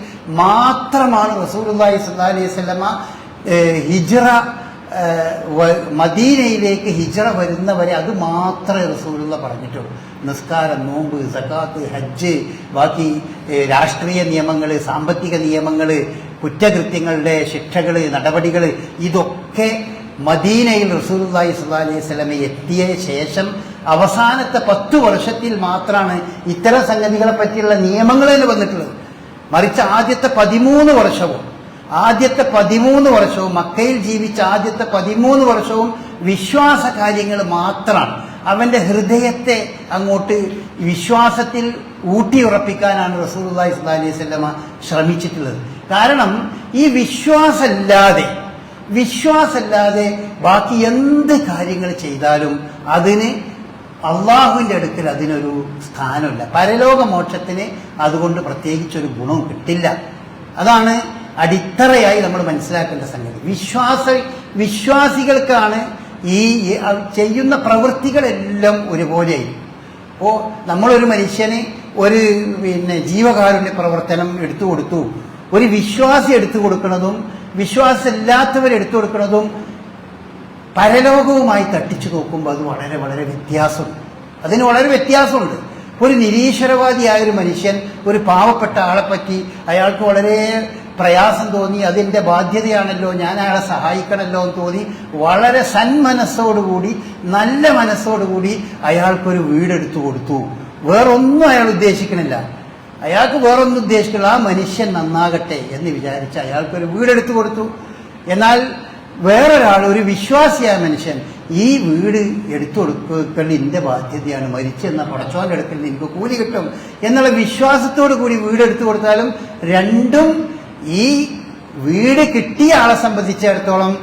മാത്രമാണ് റസൂലുള്ളാഹി സ്വല്ലല്ലാഹു അലൈഹി വസല്ലം മദീനയിലേക്ക് ഹിജ്റ വരുന്നവരെ അത് മാത്രമേ റസൂലുള്ള പറഞ്ഞിട്ടുള്ളൂ. നിസ്കാരം, നോമ്പ്, സകാത്ത്, ഹജ്ജ്, ബാക്കി രാഷ്ട്രീയ നിയമങ്ങൾ, സാമ്പത്തിക നിയമങ്ങൾ, കുറ്റകൃത്യങ്ങളുടെ ശിക്ഷകൾ, നടപടികൾ, ഇതൊക്കെ മദീനയിൽ റസൂലുള്ളാഹി സ്വല്ലല്ലാഹി അലൈഹി വസല്ലം എത്തിയ ശേഷം അവസാനത്തെ 10 വർഷത്തിൽ മാത്രമാണ് ഇത്തരം സംഗതികളെ പറ്റിയുള്ള നിയമങ്ങൾ വന്നിട്ടുള്ളത്. മറിച്ച് ആദ്യത്തെ 13 വർഷവും മക്കയിൽ ജീവിച്ച ആദ്യത്തെ 13 വർഷവും വിശ്വാസ കാര്യങ്ങൾ മാത്രമാണ്. അവന്റെ ഹൃദയത്തെ അങ്ങോട്ട് വിശ്വാസത്തിൽ ഊട്ടിയുറപ്പിക്കാനാണ് റസൂലുള്ളാഹി സ്വല്ലല്ലാഹി അലൈഹി വസല്ലം ശ്രമിച്ചിട്ടുള്ളത്. കാരണം ഈ വിശ്വാസമില്ലാതെ ബാക്കി എന്ത് കാര്യങ്ങൾ ചെയ്താലും അതിന് അള്ളാഹുവിൻ്റെ അടുക്കൽ അതിനൊരു സ്ഥാനമില്ല. പരലോക മോക്ഷത്തിന് അതുകൊണ്ട് പ്രത്യേകിച്ചൊരു ഗുണവും കിട്ടില്ല. അതാണ് അടിത്തറയായി നമ്മൾ മനസ്സിലാക്കേണ്ട സംഗതി. വിശ്വാസികൾക്കാണ് ഈ ചെയ്യുന്ന പ്രവൃത്തികളെല്ലാം ഒരുപോലെയായിരിക്കും. അപ്പോൾ നമ്മളൊരു മനുഷ്യന് ഒരു ജീവകാരുണ്യ പ്രവർത്തനം എടുത്തു കൊടുത്തു, ഒരു വിശ്വാസി എടുത്തു കൊടുക്കുന്നതും വിശ്വാസമില്ലാത്തവരെടുത്തു കൊടുക്കുന്നതും പരലോകവുമായി തട്ടിച്ചു നോക്കുമ്പോൾ അത് വളരെ വളരെ വ്യത്യാസമുണ്ട്. അതിന് വളരെ വ്യത്യാസമുണ്ട്. ഒരു നിരീശ്വരവാദിയായൊരു മനുഷ്യൻ ഒരു പാവപ്പെട്ട ആളെപ്പറ്റി അയാൾക്ക് വളരെ പ്രയാസം തോന്നി, അതിൻ്റെ ബാധ്യതയാണല്ലോ, ഞാൻ അയാളെ സഹായിക്കണമല്ലോ എന്ന് തോന്നി വളരെ സന്മനസ്സോടുകൂടി നല്ല മനസ്സോടുകൂടി അയാൾക്കൊരു വീടെടുത്തു കൊടുത്തു. വേറൊന്നും അയാൾ ഉദ്ദേശിക്കണില്ല, അയാൾക്ക് വേറൊന്നും ഉദ്ദേശിക്കില്ല, ആ മനുഷ്യൻ നന്നാകട്ടെ എന്ന് വിചാരിച്ച് അയാൾക്കൊരു വീടെടുത്തു കൊടുത്തു. എന്നാൽ വേറൊരാൾ, ഒരു വിശ്വാസിയായ മനുഷ്യൻ, ഈ വീട് എടുത്തു കൊടുക്കൽ എൻ്റെ ബാധ്യതയാണ്, മരിച്ചെന്ന പടച്ചോന്റെ അടുക്കൽ എനിക്ക് കൂലി കിട്ടും എന്നുള്ള വിശ്വാസത്തോടു കൂടി വീടെടുത്തു കൊടുത്താലും രണ്ടും ഈ വീട് കിട്ടിയ ആളെ സംബന്ധിച്ചിടത്തോളം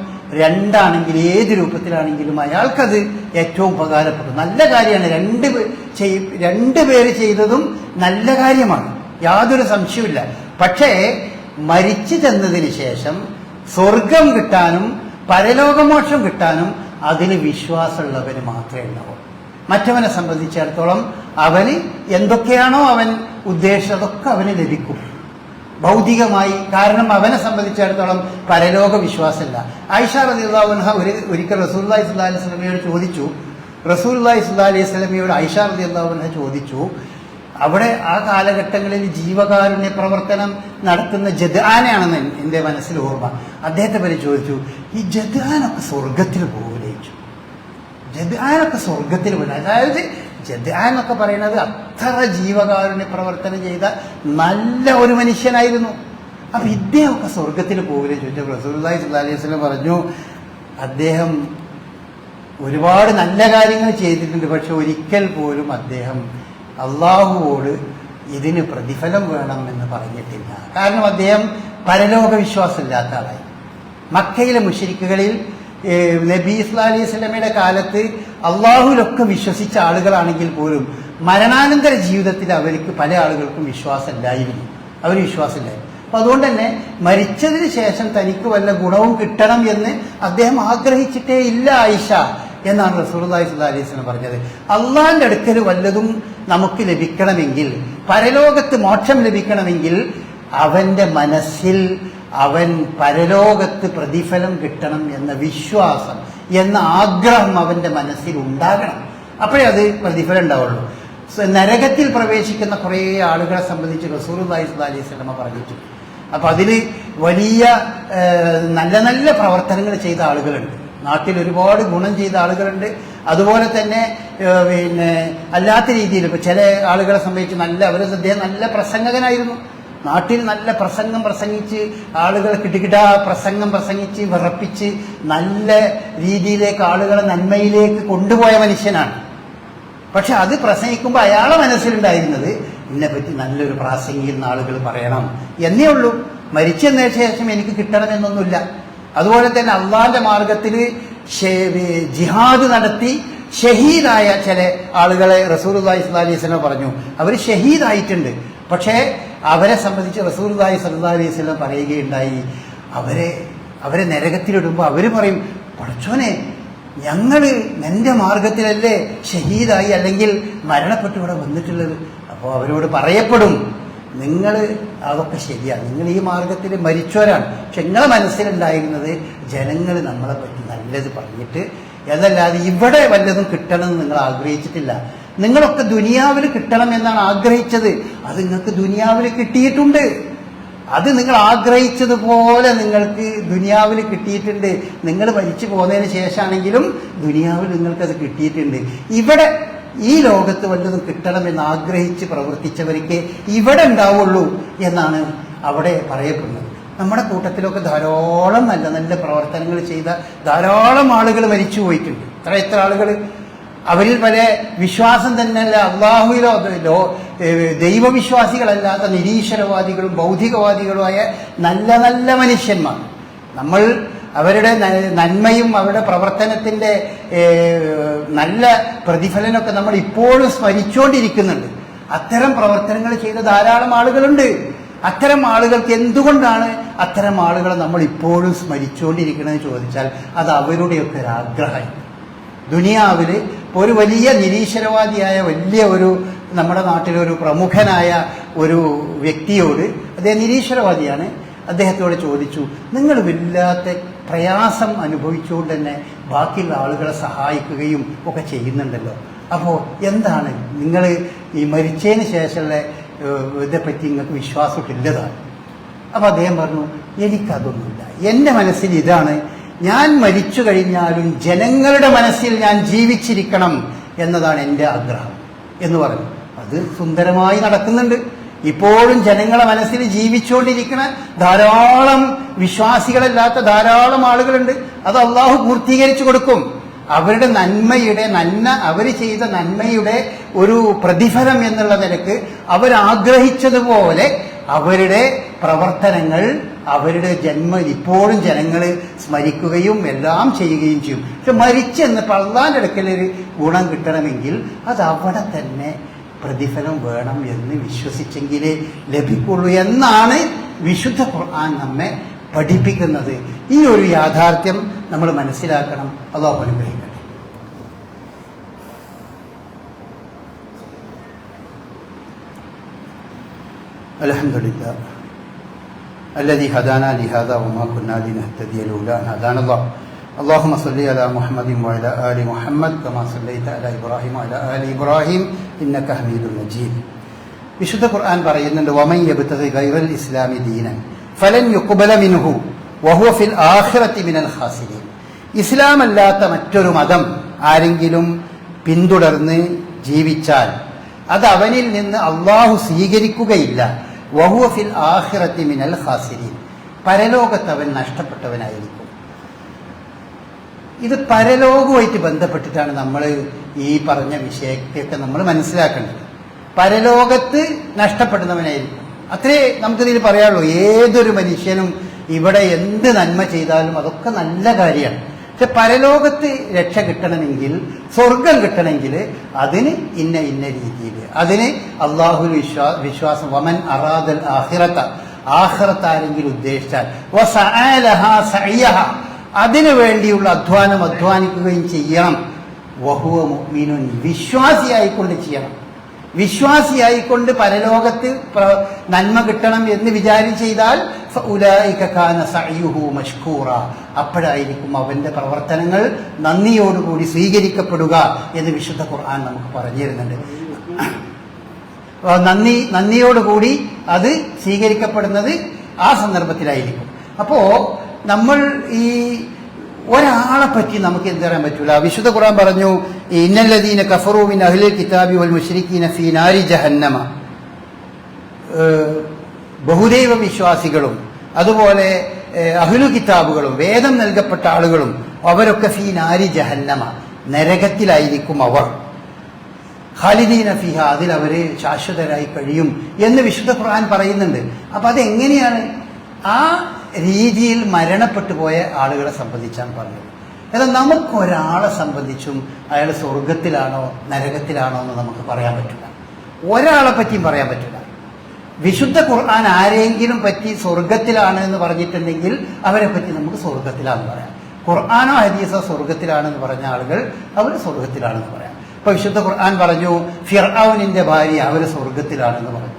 രണ്ടാണെങ്കിൽ ഏത് രൂപത്തിലാണെങ്കിലും അയാൾക്കത് ഏറ്റവും ഉപകാരപ്പെടും. നല്ല കാര്യമാണ്. രണ്ടുപേര് ചെയ്തതും നല്ല കാര്യമാണ്, യാതൊരു സംശയമില്ല. പക്ഷേ മരിച്ചു ചെന്നതിന് ശേഷം സ്വർഗം കിട്ടാനും പരലോകമോക്ഷം കിട്ടാനും അതിന് വിശ്വാസമുള്ളവന് മാത്രമേ ഉണ്ടാവൂ. മറ്റവനെ സംബന്ധിച്ചിടത്തോളം അവന് എന്തൊക്കെയാണോ അവൻ ഉദ്ദേശിച്ചതൊക്കെ അവന് ലഭിക്കും ഭൗതികമായി. കാരണം അവനെ സംബന്ധിച്ചിടത്തോളം പരലോക വിശ്വാസമില്ല. ആയിഷ റളിയല്ലാഹു അൻഹ ഒരിക്കൽ റസൂലുള്ളാഹി സ്വല്ലല്ലാഹു അലൈഹി വസല്ലമയോട് ചോദിച്ചു. റസൂലുള്ളാഹി സ്വല്ലല്ലാഹു അലൈഹി വസല്ലമയോട് ആയിഷ റളിയല്ലാഹു അൻഹ ചോദിച്ചു, അവിടെ ആ കാലഘട്ടങ്ങളിൽ ജീവകാരുണ്യ പ്രവർത്തനം നടത്തുന്ന ജദ്ആനാണെന്ന് എൻ്റെ മനസ്സിൽ ഓർമ്മ. അദ്ദേഹത്തെ പറ്റി ചോദിച്ചു, ഈ ജദ്ആനൊക്കെ സ്വർഗത്തിൽ പോകില്ലേ ചോദിച്ചു. ജദ്ആനൊക്കെ സ്വർഗത്തിൽ പോകില്ല. അതായത് ജദ്ആൻ എന്നൊക്കെ പറയുന്നത് അത്ര ജീവകാരുണ്യ പ്രവർത്തനം ചെയ്ത നല്ല ഒരു മനുഷ്യനായിരുന്നു. അപ്പൊ ഇദ്ദേഹമൊക്കെ സ്വർഗത്തിൽ പോകില്ലേ ചോദിച്ചപ്പോൾ റസൂലുള്ളാഹി സ്വല്ലല്ലാഹു അലൈഹി വസല്ലം പറഞ്ഞു, അദ്ദേഹം ഒരുപാട് നല്ല കാര്യങ്ങൾ ചെയ്തിട്ടുണ്ട്, പക്ഷെ ഒരിക്കൽ പോലും അദ്ദേഹം അള്ളാഹുവോട് ഇതിന് പ്രതിഫലം വേണമെന്ന് പറഞ്ഞിട്ടില്ല. കാരണം അദ്ദേഹം പരലോക വിശ്വാസമില്ലാത്ത ആളായി. മക്കയിലെ മുശ്രിക്കുകളിൽ നബി സ്വല്ലല്ലാഹു അലൈഹി വസല്ലമയുടെ കാലത്ത് അള്ളാഹുവിലൊക്കെ വിശ്വസിച്ച ആളുകളാണെങ്കിൽ പോലും മരണാനന്തര ജീവിതത്തിൽ അവർക്ക് പല ആളുകൾക്കും വിശ്വാസമില്ലായിരുന്നു. അവർ വിശ്വാസമില്ലായിരുന്നു. അപ്പൊ അതുകൊണ്ട് തന്നെ മരിച്ചതിന് ശേഷം തനിക്ക് വല്ല ഗുണവും കിട്ടണം എന്ന് അദ്ദേഹം ആഗ്രഹിച്ചിട്ടേ ഇല്ല ആയിഷ എന്നാണ് റസൂലുള്ളാഹി സ്വല്ലല്ലാഹു അലൈഹി വസല്ലം പറഞ്ഞത്. അള്ളാഹിന്റെ അടുക്കൽ വല്ലതും നമുക്ക് ലഭിക്കണമെങ്കിൽ, പരലോകത്ത് മോക്ഷം ലഭിക്കണമെങ്കിൽ അവന്റെ മനസ്സിൽ അവൻ പരലോകത്ത് പ്രതിഫലം കിട്ടണം എന്ന വിശ്വാസം, എന്ന ആഗ്രഹം അവന്റെ മനസ്സിൽ ഉണ്ടാകണം. അപ്പോഴേ അത് പ്രതിഫലം ഉണ്ടാവുള്ളൂ. നരകത്തിൽ പ്രവേശിക്കുന്ന കുറേ ആളുകളെ സംബന്ധിച്ച് റസൂലുള്ളാഹി സ്വല്ലല്ലാഹു അലൈഹി വസല്ലം പറഞ്ഞിട്ടുണ്ട്. അപ്പൊ അതിൽ വലിയ നല്ല നല്ല പ്രവർത്തനങ്ങൾ ചെയ്ത ആളുകളുണ്ട്, നാട്ടിൽ ഒരുപാട് ഗുണം ചെയ്ത ആളുകളുണ്ട്. അതുപോലെ തന്നെ അല്ലാത്ത രീതിയിൽ ഇപ്പൊ ചില ആളുകളെ സംബന്ധിച്ച് അദ്ദേഹം നല്ല പ്രസംഗകനായിരുന്നു. നാട്ടിൽ നല്ല പ്രസംഗം പ്രസംഗിച്ച് ആളുകളെ കിടുകിടാ പ്രസംഗം പ്രസംഗിച്ച് വിറപ്പിച്ച് നല്ല രീതിയിലേക്ക് ആളുകളെ നന്മയിലേക്ക് കൊണ്ടുപോയ മനുഷ്യനാണ്. പക്ഷെ അത് പ്രസംഗിക്കുമ്പോൾ അയാളെ മനസ്സിലുണ്ടായിരുന്നത് ഇതിനെപ്പറ്റി നല്ലൊരു പ്രാസംഗികൻ ആളുകൾ പറയണം എന്നേ ഉള്ളൂ. മരിച്ചതിന് ശേഷം എനിക്ക് കിട്ടണമെന്നൊന്നുമില്ല. അതുപോലെ തന്നെ അള്ളാന്റെ മാർഗത്തിൽ ജിഹാദ് നടത്തി ഷഹീദായ ചില ആളുകളെ റസൂലുള്ളാഹി സ്വല്ലല്ലാഹു അലൈഹി വസല്ലം പറഞ്ഞു, അവർ ഷഹീദായിട്ടുണ്ട്. പക്ഷേ അവരെ സംബന്ധിച്ച് റസൂലുള്ളാഹി സ്വല്ലല്ലാഹു അലൈഹി വസല്ലം പറയുകയുണ്ടായി, അവരെ നരകത്തിലിടുമ്പോൾ അവർ പറയും, പടച്ചോനെ ഞങ്ങൾ നിന്റെ മാർഗത്തിലല്ലേ ഷഹീദായി അല്ലെങ്കിൽ മരണപ്പെട്ടു ഇവിടെ വന്നിട്ടുള്ളത്. അപ്പോൾ അവരോട് പറയപ്പെടും, നിങ്ങൾ അതൊക്കെ ശരിയാണ്, നിങ്ങൾ ഈ മാർഗത്തിൽ മരിച്ചവരാണ്, പക്ഷെ നിങ്ങളെ മനസ്സിലുണ്ടായിരുന്നത് ജനങ്ങൾ നമ്മളെ പറ്റി നല്ലത് പറഞ്ഞിട്ട് എന്നല്ലാതെ ഇവിടെ വല്ലതും കിട്ടണമെന്ന് നിങ്ങൾ ആഗ്രഹിച്ചിട്ടില്ല. നിങ്ങളൊക്കെ ദുനിയാവിൽ കിട്ടണം എന്നാണ് ആഗ്രഹിച്ചത്, അത് നിങ്ങൾക്ക് ദുനിയാവിൽ കിട്ടിയിട്ടുണ്ട്. അത് നിങ്ങൾ ആഗ്രഹിച്ചതുപോലെ നിങ്ങൾക്ക് ദുനിയാവിൽ കിട്ടിയിട്ടുണ്ട്. നിങ്ങൾ മരിച്ചു പോകുന്നതിന് ശേഷമാണെങ്കിലും ദുനിയാവിൽ നിങ്ങൾക്കത് കിട്ടിയിട്ടുണ്ട്. ഇവിടെ ഈ ലോകത്ത് വല്ലതും കിട്ടണമെന്ന് ആഗ്രഹിച്ച് പ്രവർത്തിച്ചവർക്ക് ഇവിടെ ഉണ്ടാവുള്ളൂ എന്നാണ് അവിടെ പറയപ്പെടുന്നത്. നമ്മുടെ കൂട്ടത്തിലൊക്കെ ധാരാളം നല്ല നല്ല പ്രവർത്തനങ്ങൾ ചെയ്ത ധാരാളം ആളുകൾ മരിച്ചു പോയിട്ടുണ്ട്. എത്ര ആളുകൾ അവരിൽ പല വിശ്വാസം തന്നെയല്ല അള്ളാഹുവിലോ ദൈവവിശ്വാസികളല്ലാത്ത നിരീശ്വരവാദികളും ഭൗതികവാദികളുമായ നല്ല നല്ല മനുഷ്യന്മാർ. നമ്മൾ അവരുടെ നന്മയും അവരുടെ പ്രവർത്തനത്തിൻ്റെ നല്ല പ്രതിഫലനമൊക്കെ നമ്മൾ ഇപ്പോഴും സ്മരിച്ചുകൊണ്ടിരിക്കുന്നുണ്ട്. അത്തരം പ്രവർത്തനങ്ങൾ ചെയ്ത ധാരാളം ആളുകളുണ്ട്. അത്തരം ആളുകൾക്ക് എന്തുകൊണ്ടാണ് അത്തരം ആളുകളെ നമ്മൾ ഇപ്പോഴും സ്മരിച്ചുകൊണ്ടിരിക്കണമെന്ന് ചോദിച്ചാൽ അത് അവരുടെയൊക്കെ ഒരു ആഗ്രഹം. ദുനിയാവിൽ ഒരു വലിയ നിരീശ്വരവാദിയായ വലിയ ഒരു നമ്മുടെ നാട്ടിലൊരു പ്രമുഖനായ ഒരു വ്യക്തിയോട്, അദ്ദേഹം നിരീശ്വരവാദിയാണ്, അദ്ദേഹത്തോട് ചോദിച്ചു, നിങ്ങൾ വല്ലാത്ത പ്രയാസം അനുഭവിച്ചുകൊണ്ട് തന്നെ ബാക്കിയുള്ള ആളുകളെ സഹായിക്കുകയും ഒക്കെ ചെയ്യുന്നുണ്ടല്ലോ, അപ്പോൾ എന്താണ് നിങ്ങൾ ഈ മരിച്ചതിന് ശേഷമുള്ള ഇതേപ്പറ്റി നിങ്ങൾക്ക് വിശ്വാസമില്ലതാണ്? അപ്പോൾ അദ്ദേഹം പറഞ്ഞു, എനിക്കതൊന്നുമില്ല, എൻ്റെ മനസ്സിൽ ഇതാണ്, ഞാൻ മരിച്ചു കഴിഞ്ഞാലും ജനങ്ങളുടെ മനസ്സിൽ ഞാൻ ജീവിച്ചിരിക്കണം എന്നതാണ് എൻ്റെ ആഗ്രഹം എന്ന് പറഞ്ഞു. അത് സുന്ദരമായി നടക്കുന്നുണ്ട്. ഇപ്പോഴും ജനങ്ങളെ മനസ്സിൽ ജീവിച്ചുകൊണ്ടിരിക്കുന്ന ധാരാളം വിശ്വാസികളല്ലാത്ത ധാരാളം ആളുകളുണ്ട്. അത് അള്ളാഹു പൂർത്തീകരിച്ചു കൊടുക്കും. അവരുടെ അവർ ചെയ്ത നന്മയുടെ ഒരു പ്രതിഫലം എന്നുള്ള നിലക്ക് അവരാഗ്രഹിച്ചതുപോലെ അവരുടെ പ്രവർത്തനങ്ങൾ, അവരുടെ ഇപ്പോഴും ജനങ്ങൾ സ്മരിക്കുകയും എല്ലാം ചെയ്യുകയും ചെയ്യും. പക്ഷെ മരിച്ചെന്നപ്പോൾ അള്ളാന്റെ അടുക്കലൊരു ഗുണം കിട്ടണമെങ്കിൽ അത് അവിടെ തന്നെ പ്രതിഫലം വേണം എന്ന് വിശ്വസിച്ചെങ്കിലേ ലഭിക്കുള്ളൂ എന്നാണ് വിശുദ്ധ ഖുർആൻ നമ്മെ പഠിപ്പിക്കുന്നത്. ഈ ഒരു യാഥാർത്ഥ്യം നമ്മൾ മനസ്സിലാക്കണം. അല്ലാഹു അനുഗ്രഹിക്കട്ടെ. അൽഹംദുലില്ലാഹ് الذي هدانا لهذا وما كنا لنهتدي لولا أن هدانا الله. اللهم صل على محمد وعلى آل محمد كما صليت على إبراهيم وعلى آل إبراهيم إنك حميد مجيد. വിശുദ്ധ ഖുർആൻ പറയുന്നുണ്ട്, വമൻ യബ്തഗി ഗൈറൽ ഇസ്ലാമി ദീനൻ ഫലൻ യുഖ്ബല മിൻഹു വഹുവ ഫിൽ ആഖിറതി മിനൽ ഖാസിരീൻ. ഇസ്ലാം അല്ലാത്ത മറ്റൊരു മതം ആരെങ്കിലും പിന്തുടർന്ന് ജീവിച്ചാൽ അത് അവനിൽ നിന്ന് അള്ളാഹു സ്വീകരിക്കുകയില്ല. വഹുവ ഫിൽ ആഖിറതി മിനൽ ഖാസിരീൻ. പരലോകത്ത് അവൻ നഷ്ടപ്പെട്ടവനായിരിക്കും. ഇത് പരലോകവുമായിട്ട് ബന്ധപ്പെട്ടിട്ടാണ് നമ്മൾ ഈ പറഞ്ഞ വിഷയത്തെയൊക്കെ നമ്മൾ മനസ്സിലാക്കേണ്ടത്. പരലോകത്ത് നഷ്ടപ്പെടുന്നവനായിരിക്കും, അത്രേ നമുക്കിതിൽ പറയാനുള്ളൂ. ഏതൊരു മനുഷ്യനും ഇവിടെ എന്ത് നന്മ ചെയ്താലും അതൊക്കെ നല്ല കാര്യമാണ്. പക്ഷെ പരലോകത്ത് രക്ഷ കിട്ടണമെങ്കിൽ, സ്വർഗം കിട്ടണമെങ്കിൽ അതിന് ഇന്ന രീതിയിൽ, അതിന് അള്ളാഹു വിശ്വാസം. വമൻ അറാദൽ ആഖിറത, ആഖിറത്ത് ആരെങ്കിലും ഉദ്ദേശിച്ചാൽ വസഅലഹാ സഅയഹ, അതിനു വേണ്ടിയുള്ള അധ്വാനിക്കുകയും ചെയ്യണം. വഹുവ മുഅ്മിനുൻ, വിശ്വാസിയായിക്കൊണ്ട് ചെയ്യണം. വിശ്വാസിയായിക്കൊണ്ട് പരലോകത്ത് നന്മ കിട്ടണം എന്ന് വിചാരം ചെയ്താൽ ഫഉലൈക കാന സഅയുഹു മഷ്കൂറ, അപ്പോഴായിരിക്കും അവന്റെ പ്രവർത്തനങ്ങൾ നന്ദിയോടുകൂടി സ്വീകരിക്കപ്പെടുക എന്ന് വിശുദ്ധ ഖുർആൻ നമുക്ക് പറഞ്ഞു തരുന്നുണ്ട്. നന്ദിയോടുകൂടി അത് സ്വീകരിക്കപ്പെടുന്നത് ആ സന്ദർഭത്തിലായിരിക്കും. അപ്പോ നമ്മൾ ഈ ഒരാളെ പറ്റി നമുക്ക് എന്ത് പറയാൻ പറ്റൂല. വിശുദ്ധ ഖുർആൻ പറഞ്ഞു, ഇന്നല്ലദീന കഫറൂ മിൻ അഹ്ലിൽ കിതാബി വൽ മുശ്രിക്കീന ഫീ നാരി ജഹന്നമ. ബഹുദൈവ വിശ്വാസികളും അതുപോലെ അഹ്ലു കിതാബുകളും വേദം നൽകപ്പെട്ട ആളുകളും അവരൊക്കെ ഫീ നാരി ജഹന്നമ, നരകത്തിലായിരിക്കും അവർ. ഖാലിദീന ഫീഹ, അതിൽ അവര് ശാശ്വതരായി കഴിയും എന്ന് വിശുദ്ധ ഖുർആൻ പറയുന്നുണ്ട്. അപ്പൊ അതെങ്ങനെയാണ്? ആ രീതിയിൽ മരണപ്പെട്ടു പോയ ആളുകളെ സംബന്ധിച്ചാണ് പറഞ്ഞത്. എന്നാൽ നമുക്കൊരാളെ സംബന്ധിച്ചും അയാൾ സ്വർഗത്തിലാണോ നരകത്തിലാണോ എന്ന് നമുക്ക് പറയാൻ പറ്റില്ല. ഒരാളെ പറ്റിയും പറയാൻ പറ്റില്ല. വിശുദ്ധ ഖുർആൻ ആരെങ്കിലും പറ്റി സ്വർഗത്തിലാണ് എന്ന് പറഞ്ഞിട്ടുണ്ടെങ്കിൽ അവരെ പറ്റി നമുക്ക് സ്വർഗത്തിലാണെന്ന് പറയാം. ഖുർആനോ ഹദീസോ സ്വർഗത്തിലാണെന്ന് പറഞ്ഞ ആളുകൾ അവർ സ്വർഗത്തിലാണെന്ന് പറയാം. ഇപ്പൊ വിശുദ്ധ ഖുർആൻ പറഞ്ഞു, ഫിർഔനിന്റെ ഭാര്യ അവർ സ്വർഗത്തിലാണെന്ന് പറഞ്ഞു.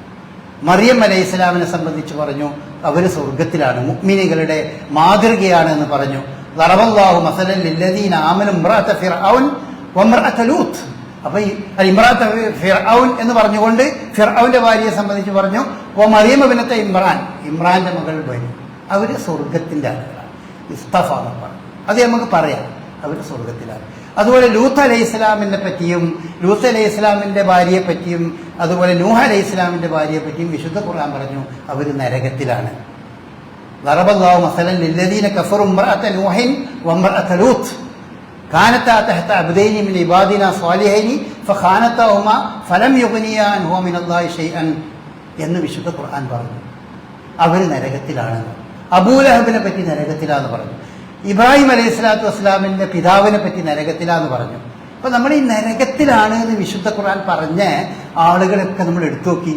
മറിയം അലൈഹി ഇസ്ലാമിനെ സംബന്ധിച്ച് പറഞ്ഞു അവർ സ്വർഗത്തിലാണ്, മുഅ്മിനീങ്ങളുടെ മാതൃകയാണ് എന്ന് പറഞ്ഞു. ദറബല്ലാഹു മസലൻ ലില്ലദീന ആമനു ഇംറഅത ഫിർഔൻ വഇംറഅത ലൂത്ത്. അപ്പൊ ഈ ഇംറഅത ഫിർഔൻ എന്ന് പറഞ്ഞുകൊണ്ട് ഫിർഔന്റെ ഭാര്യയെ സംബന്ധിച്ച് പറഞ്ഞു, മറിയം ഇബ്നത്തെ ഇമ്രാൻ, ഇമ്രാന്റെ മകൾ ഭാര്യ, അവര് സ്വർഗത്തിന്റെ ആളുകളാണ്. ഇസ്തഫ എന്ന് പറഞ്ഞു. അത് നമുക്ക് പറയാം, അവർ സ്വർഗത്തിലാണ്. അതുപോലെ ലൂത്ത് അലൈഹി ഇസ്ലാമിനെ പറ്റിയും ലൂത്ത് അലൈഹി ഇസ്ലാമിന്റെ ഭാര്യയെ പറ്റിയും അതുപോലെ നൂഹ് അലൈഹി ഇസ്ലാമിന്റെ ഭാര്യയെ പറ്റിയും വിശുദ്ധ ഖുർആൻ പറഞ്ഞു അവർ നരകത്തിലാണ്. ദറബല്ലാഹു മസലൻ ലില്ലദീന കഫറു ഇംറഅത നൂഹിൻ വഇംറഅത ലൂത്ത് കാനത്താ തഹ്ത അബ്ദൈനി മിൻ ഇബാദിനാ സ്വാലിഹൈനി ഫഖാനതഹുമാ ഫലം യുഗ്നിയാ അൻഹുമാ മിനല്ലാഹി ഷൈഅൻ എന്ന് വിശുദ്ധ ഖുർആൻ പറഞ്ഞു. അവർ നരകത്തിലാണെന്ന്. അബൂലഹബിനെ പറ്റി നരകത്തിലാന്ന് പറഞ്ഞു. ഇബ്രാഹിം അലൈഹി സ്വലാത്തു വസ്സലാമിന്റെ പിതാവിനെ പറ്റി നരകത്തിലാന്ന് പറഞ്ഞു. അപ്പൊ നമ്മൾ ഈ നരകത്തിലാണ് എന്ന് വിശുദ്ധ ഖുർആൻ പറഞ്ഞ ആളുകളൊക്കെ നമ്മൾ എടുത്തു നോക്കി.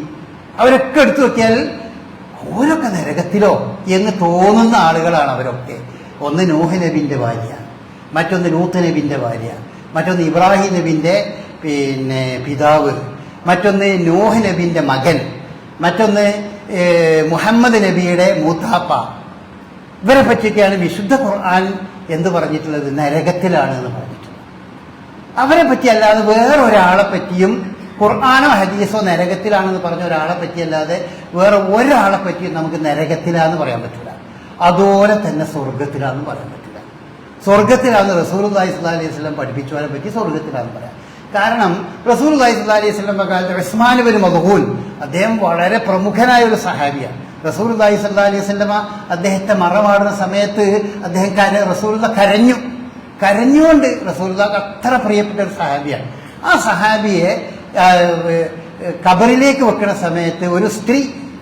അവരൊക്കെ എടുത്തു നോക്കിയാൽ ഓരൊക്കെ നരകത്തിലോ എന്ന് തോന്നുന്ന ആളുകളാണ് അവരൊക്കെ. ഒന്ന് നൂഹ് നബിന്റെ ഭാര്യ, മറ്റൊന്ന് ലൂത്ത് നബിന്റെ ഭാര്യ, മറ്റൊന്ന് ഇബ്രാഹിം നബിന്റെ പിതാവ്, മറ്റൊന്ന് നൂഹ് നബിന്റെ മകൻ, മറ്റൊന്ന് മുഹമ്മദ് നബിയുടെ മൂത്താപ്പ. ഇവരെ പറ്റിയൊക്കെയാണ് വിശുദ്ധ ഖുർആൻ എന്ത് പറഞ്ഞിട്ടുള്ളത്? നരകത്തിലാണ് എന്ന് പറഞ്ഞിട്ടുള്ളത്. അവരെ പറ്റി അല്ലാതെ വേറൊരാളെ പറ്റിയും ഖുർആനോ ഹദീസോ നരകത്തിലാണെന്ന് പറഞ്ഞ ഒരാളെ പറ്റിയല്ലാതെ വേറെ ഒരാളെ പറ്റിയും നമുക്ക് നരകത്തിലാന്ന് പറയാൻ പറ്റില്ല. അതുപോലെ തന്നെ സ്വർഗത്തിലാന്ന് പറയാൻ പറ്റില്ല. സ്വർഗത്തിലാന്ന് റസൂലുള്ളാഹി സ്വല്ലല്ലാഹി അലൈഹി വസല്ലം പഠിപ്പിച്ചവരെ പറ്റി സ്വർഗത്തിലാന്ന് പറയാം. കാരണം റസൂലുള്ളാഹി സ്വല്ലല്ലാഹി അലൈഹി വസല്ലം കാലത്ത് ഉസ്മാൻ ഇബ്നു മദ്ഊൻ അദ്ദേഹം വളരെ പ്രമുഖനായ ഒരു സഹാബിയാണ്. റസൂലുള്ളാഹി സ്വല്ലല്ലാഹി അലൈഹി വസല്ലം അദ്ദേഹത്തെ മറമാടുന്ന സമയത്ത് അദ്ദേഹം റസൂലുള്ള കരഞ്ഞുകൊണ്ട് റസൂലുള്ളാഹിക്ക് അത്ര പ്രിയപ്പെട്ട ഒരു സഹാബിയാണ്. ആ സഹാബിയെ ഖബറിലേക്ക് വെക്കുന്ന സമയത്ത് ഒരു സ്ത്രീ,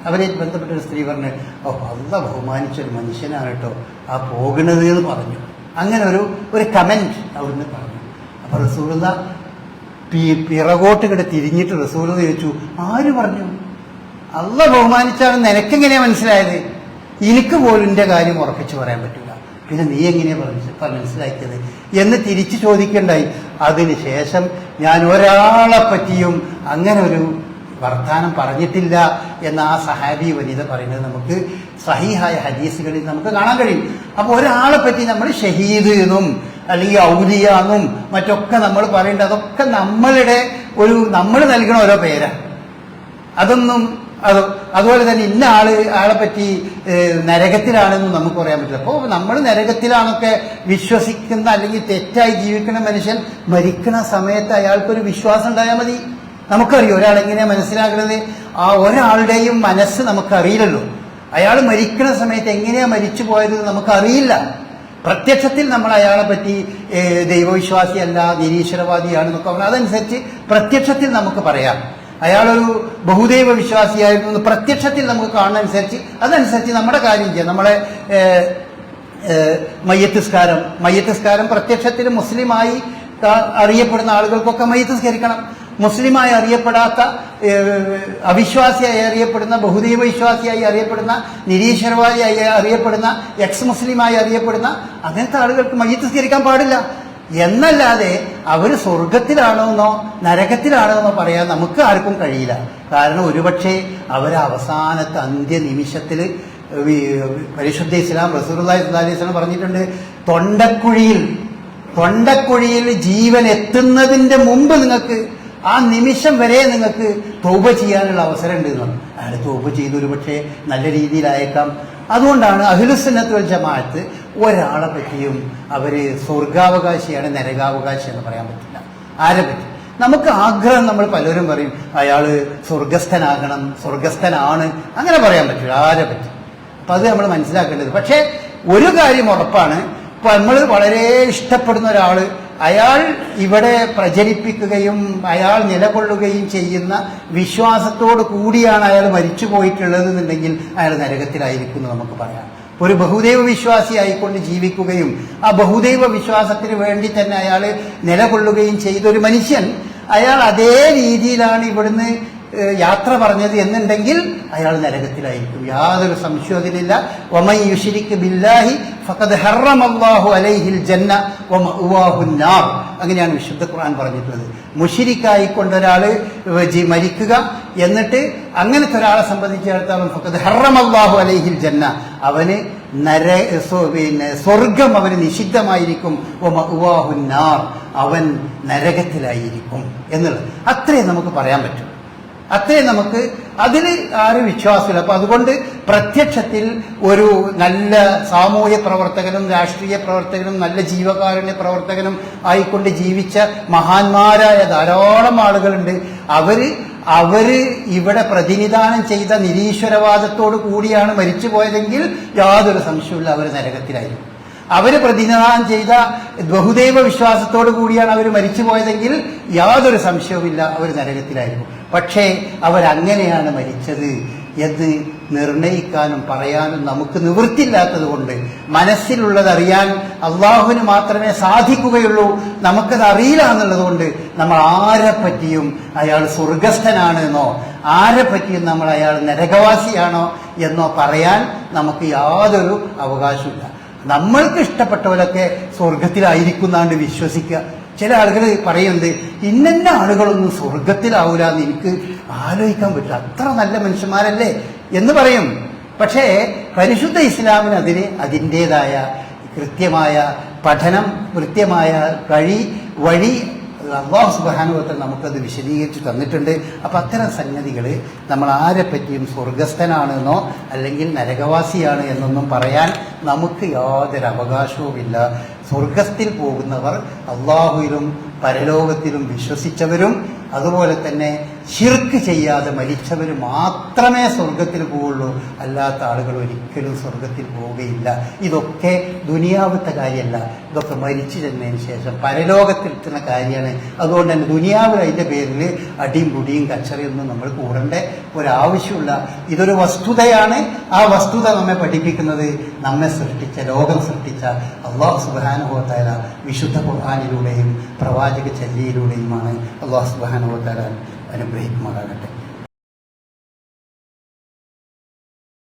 അവരെ ബന്ധപ്പെട്ട ഒരു സ്ത്രീ പറഞ്ഞു, ഓ അല്ലാഹ് ബഹുമാനിച്ചൊരു മനുഷ്യനാണ് കേട്ടോ ആ പോകുന്നത് എന്ന് പറഞ്ഞു. അങ്ങനെ ഒരു കമന്റ് അവിടുന്ന് പറഞ്ഞു. അപ്പൊ റസൂലുള്ളാഹി പിറകോട്ട് കിടെ തിരിഞ്ഞിട്ട് റസൂലുള്ളാഹി ചോദിച്ചു, ആര് പറഞ്ഞു? അല്ലാഹ് ബഹുമാനിച്ചാണ് നിനക്കെങ്ങനെയാ മനസ്സിലായത്? എനിക്ക് പോലും എൻ്റെ കാര്യം ഉറപ്പിച്ച് പറയാൻ പറ്റില്ല, പിന്നെ നീ എങ്ങനെയാ മനസ്സിലാക്കിയത് എന്ന് തിരിച്ചു ചോദിക്കണ്ടായി. അതിനുശേഷം ഞാൻ ഒരാളെ പറ്റിയും അങ്ങനെ ഒരു വർത്താനം പറഞ്ഞിട്ടില്ല എന്ന് ആ സഹാബി വനിത പറയുന്നത് നമുക്ക് സഹീഹായ ഹദീസുകളിൽ നമുക്ക് കാണാൻ കഴിയും. അപ്പൊ ഒരാളെ പറ്റി നമ്മൾ ഷഹീദ് എന്നും അല്ലെങ്കിൽ ഔലിയ എന്നും മറ്റൊക്കെ നമ്മൾ പറയേണ്ടത് അതൊക്കെ നമ്മൾ നൽകണ ഓരോ പേരാണ്. അതൊന്നും അതുപോലെ തന്നെ ഇന്ന ആളെ പറ്റി നരകത്തിലാണെന്നും നമുക്ക് പറയാൻ പറ്റില്ല. അപ്പോൾ നമ്മൾ നരകത്തിലാണൊക്കെ വിശ്വസിക്കുന്ന അല്ലെങ്കിൽ തെറ്റായി ജീവിക്കുന്ന മനുഷ്യൻ മരിക്കുന്ന സമയത്ത് അയാൾക്കൊരു വിശ്വാസം ഉണ്ടായാൽ മതി. നമുക്കറിയോ ഒരാൾ എങ്ങനെയാ മനസ്സിലാക്കുന്നത്? ആ ഒരാളുടെയും മനസ്സ് നമുക്കറിയില്ലല്ലോ. അയാൾ മരിക്കുന്ന സമയത്ത് എങ്ങനെയാ മരിച്ചു പോയത് നമുക്കറിയില്ല. പ്രത്യക്ഷത്തിൽ നമ്മൾ അയാളെ പറ്റി ദൈവവിശ്വാസിയല്ല, നിരീശ്വരവാദിയാണെന്നൊക്കെ പറഞ്ഞാൽ അതനുസരിച്ച് പ്രത്യക്ഷത്തിൽ നമുക്ക് പറയാം. അയാളൊരു ബഹുദൈവ വിശ്വാസിയായിരുന്നു പ്രത്യക്ഷത്തിൽ നമുക്ക് കാണുന്നതനുസരിച്ച് അതനുസരിച്ച് നമ്മുടെ കാര്യം ചെയ്യാം. നമ്മളെ മയ്യത്തുസ്കാരം പ്രത്യക്ഷത്തിൽ മുസ്ലിമായി അറിയപ്പെടുന്ന ആളുകൾക്കൊക്കെ മയ്യത്തുസ്കരിക്കണം. മുസ്ലിമായി അറിയപ്പെടാത്ത അവിശ്വാസിയായി അറിയപ്പെടുന്ന ബഹുദൈവ വിശ്വാസിയായി അറിയപ്പെടുന്ന നിരീശ്വരവാദിയായി അറിയപ്പെടുന്ന എക്സ് മുസ്ലിമായി അറിയപ്പെടുന്ന അങ്ങനത്തെ ആളുകൾക്ക് മയ്യത്തുസ്കരിക്കാൻ പാടില്ല. എന്നല്ലാതെ അവർ സ്വർഗത്തിലാണോന്നോ നരകത്തിലാണോന്നോ പറയാൻ നമുക്ക് ആർക്കും കഴിയില്ല. കാരണം ഒരുപക്ഷെ അവസാനത്തെ അന്ത്യനിമിഷത്തിൽ പരിശുദ്ധ ഇസ്ലാം റസൂലുള്ളാഹി സ്വല്ലല്ലാഹി അലൈഹി വസല്ലം പറഞ്ഞിട്ടുണ്ട്, തൊണ്ടക്കുഴിയിൽ ജീവൻ എത്തുന്നതിന്റെ മുമ്പ് നിങ്ങൾക്ക് ആ നിമിഷം വരെ നിങ്ങൾക്ക് തൗബ ചെയ്യാനുള്ള അവസരം ഉണ്ട് എന്നാണ്. അയാൾ തൗബ ചെയ്ത് ഒരുപക്ഷെ നല്ല രീതിയിലായേക്കാം. അതുകൊണ്ടാണ് അഹ്ലുസുന്നത്ത് വൽ ജമാഅത്ത് ഒരാളെ പറ്റിയും അവര് സ്വർഗാവകാശിയാണ് നരകാവകാശിയെന്ന് പറയാൻ പറ്റില്ല. ആരെ പറ്റി നമുക്ക് ആഗ്രഹം, നമ്മൾ പലരും പറയും അയാള് സ്വർഗസ്ഥനാകണം, സ്വർഗസ്ഥനാണ്, അങ്ങനെ പറയാൻ പറ്റില്ല ആരെ പറ്റി. അപ്പൊ അത് നമ്മൾ മനസ്സിലാക്കേണ്ടത്. പക്ഷെ ഒരു കാര്യം ഉറപ്പാണ്, ഇപ്പൊ നമ്മൾ വളരെ ഇഷ്ടപ്പെടുന്ന ഒരാള് അയാൾ ഇവിടെ പ്രചരിപ്പിക്കുകയും അയാൾ നിലകൊള്ളുകയും ചെയ്യുന്ന വിശ്വാസത്തോട് കൂടിയാണ് അയാൾ മരിച്ചു പോയിട്ടുള്ളത് എന്നുണ്ടെങ്കിൽ അയാൾ നരകത്തിലായിരിക്കും എന്ന് നമുക്ക് പറയാം. ഒരു ബഹുദൈവ വിശ്വാസി ആയിക്കൊണ്ട് ജീവിക്കുകയും ആ ബഹുദൈവ വിശ്വാസത്തിന് വേണ്ടി തന്നെ അയാൾ നിലകൊള്ളുകയും ചെയ്തൊരു മനുഷ്യൻ അയാൾ അതേ രീതിയിലാണ് ഇവിടുന്ന് യാത്ര പറഞ്ഞത് എന്നുണ്ടെങ്കിൽ അയാൾ നരകത്തിലായിരിക്കും, യാതൊരു സംശയവും അതിലില്ല. വമൻ യുശ്രിക് ബില്ലാഹി ഫഖദ് ഹറമല്ലാഹു അലൈഹിൽ ജന്ന വമഅവാഹുൻ നാർ, അങ്ങനെയാണ് വിശുദ്ധ ഖുർആൻ പറഞ്ഞിട്ടുള്ളത്. മുശ്രിക്കായിക്കൊണ്ടൊരാള് മരിക്കുക എന്നിട്ട് അങ്ങനത്തെ ഒരാളെ സംബന്ധിച്ചിടത്തോളം ഫഖദ് ഹറമല്ലാഹു അലൈഹിൽ ജന്ന, അവന് സ്വർഗം അവന് നിഷിദ്ധമായിരിക്കും, വമഅവാഹുൻ നാർ, അവൻ നരകത്തിലായിരിക്കും എന്നുള്ളത്. അത്രയും നമുക്ക് പറയാൻ പറ്റും, അത്രയും നമുക്ക് അതിൽ ആരും വിശ്വാസമില്ല. അപ്പൊ അതുകൊണ്ട് പ്രത്യക്ഷത്തിൽ ഒരു നല്ല സാമൂഹ്യ പ്രവർത്തകനും രാഷ്ട്രീയ പ്രവർത്തകനും നല്ല ജീവകാരുണ്യ പ്രവർത്തകനും ആയിക്കൊണ്ട് ജീവിച്ച മഹാന്മാരായ ധാരാളം ആളുകളുണ്ട്. അവര് ഇവിടെ പ്രതിനിധാനം ചെയ്ത നിരീശ്വരവാദത്തോടു കൂടിയാണ് മരിച്ചു പോയതെങ്കിൽ യാതൊരു സംശയമില്ല അവർ നരകത്തിലായിരിക്കും. അവര് പ്രതിനിധാനം ചെയ്ത ബഹുദൈവ വിശ്വാസത്തോടു കൂടിയാണ് അവർ മരിച്ചു പോയതെങ്കിൽ യാതൊരു സംശയവുമില്ല അവർ നരകത്തിലായിരിക്കും. പക്ഷേ അവരങ്ങനെയാണ് മരിച്ചത് എന്ന് നിർണയിക്കാനും പറയാനും നമുക്ക് നിവൃത്തിയില്ലാത്തത് കൊണ്ട്, മനസ്സിലുള്ളത് അറിയാൻ അള്ളാഹുവിന് മാത്രമേ സാധിക്കുകയുള്ളൂ, നമുക്കത് അറിയില്ല എന്നുള്ളത് കൊണ്ട് നമ്മൾ ആരെപ്പറ്റിയും അയാൾ സ്വർഗസ്ഥനാണ് എന്നോ ആരെപ്പറ്റിയും നമ്മൾ അയാൾ നരകവാസിയാണോ എന്നോ പറയാൻ നമുക്ക് യാതൊരു അവകാശമില്ല. നമ്മൾക്ക് ഇഷ്ടപ്പെട്ടവരൊക്കെ സ്വർഗത്തിലായിരിക്കുന്നാണ്ട് വിശ്വസിക്കുക. ചില ആളുകൾ പറയുന്നത് ഇന്ന ആളുകളൊന്നും സ്വർഗത്തിലാവൂല എന്ന് എനിക്ക് ആലോചിക്കാൻ പറ്റില്ല, അത്ര നല്ല മനുഷ്യന്മാരല്ലേ എന്ന് പറയും. പക്ഷേ പരിശുദ്ധ ഇസ്ലാമിന് അതിൻ്റെതായ കൃത്യമായ പഠനം, കൃത്യമായ വഴി അല്ലാഹു സുബ്ഹാനഹു വ തആല നമുക്കത് വിശദീകരിച്ച് തന്നിട്ടുണ്ട്. അപ്പം അത്തരം സംഗതികൾ നമ്മൾ ആരെപ്പറ്റിയും സ്വർഗസ്ഥനാണെന്നോ അല്ലെങ്കിൽ നരകവാസിയാണ് എന്നൊന്നും പറയാൻ നമുക്ക് യാതൊരു അവകാശവുമില്ല. സ്വർഗത്തിൽ പോകുന്നവർ അള്ളാഹുവിലും പരലോകത്തിലും വിശ്വസിച്ചവരും അതുപോലെ തന്നെ ശിർക്ക് ചെയ്യാതെ മരിച്ചവർ മാത്രമേ സ്വർഗത്തിൽ പോവുള്ളൂ. അല്ലാത്ത ആളുകൾ ഒരിക്കലും സ്വർഗത്തിൽ പോവുകയില്ല. ഇതൊക്കെ ദുനിയാവത്തെ കാര്യമല്ല, ഇതൊക്കെ മരിച്ചു ചെന്നതിന് ശേഷം പരലോകത്തിലെത്തുന്ന കാര്യമാണ്. അതുകൊണ്ട് തന്നെ ദുനിയാവിൽ അതിൻ്റെ പേരിൽ അടിയും പൊടിയും കച്ചറയൊന്നും നമ്മൾ കൂടേണ്ട ഒരാവശ്യമില്ല. ഇതൊരു വസ്തുതയാണ്. ആ വസ്തുത നമ്മെ പഠിപ്പിക്കുന്നത് നമ്മെ സൃഷ്ടിച്ച, ലോകം സൃഷ്ടിച്ച അല്ലാഹു സുബ്ഹാനഹു വ തആല വിശുദ്ധ ഖുർആനിലൂടെയും പ്രവാചക ചര്യയിലൂടെയുമാണ്. അല്ലാഹു സുബ്ഹാനഹു വ തആല അനുഗ്രഹിക്കുമാറാകട്ടെ.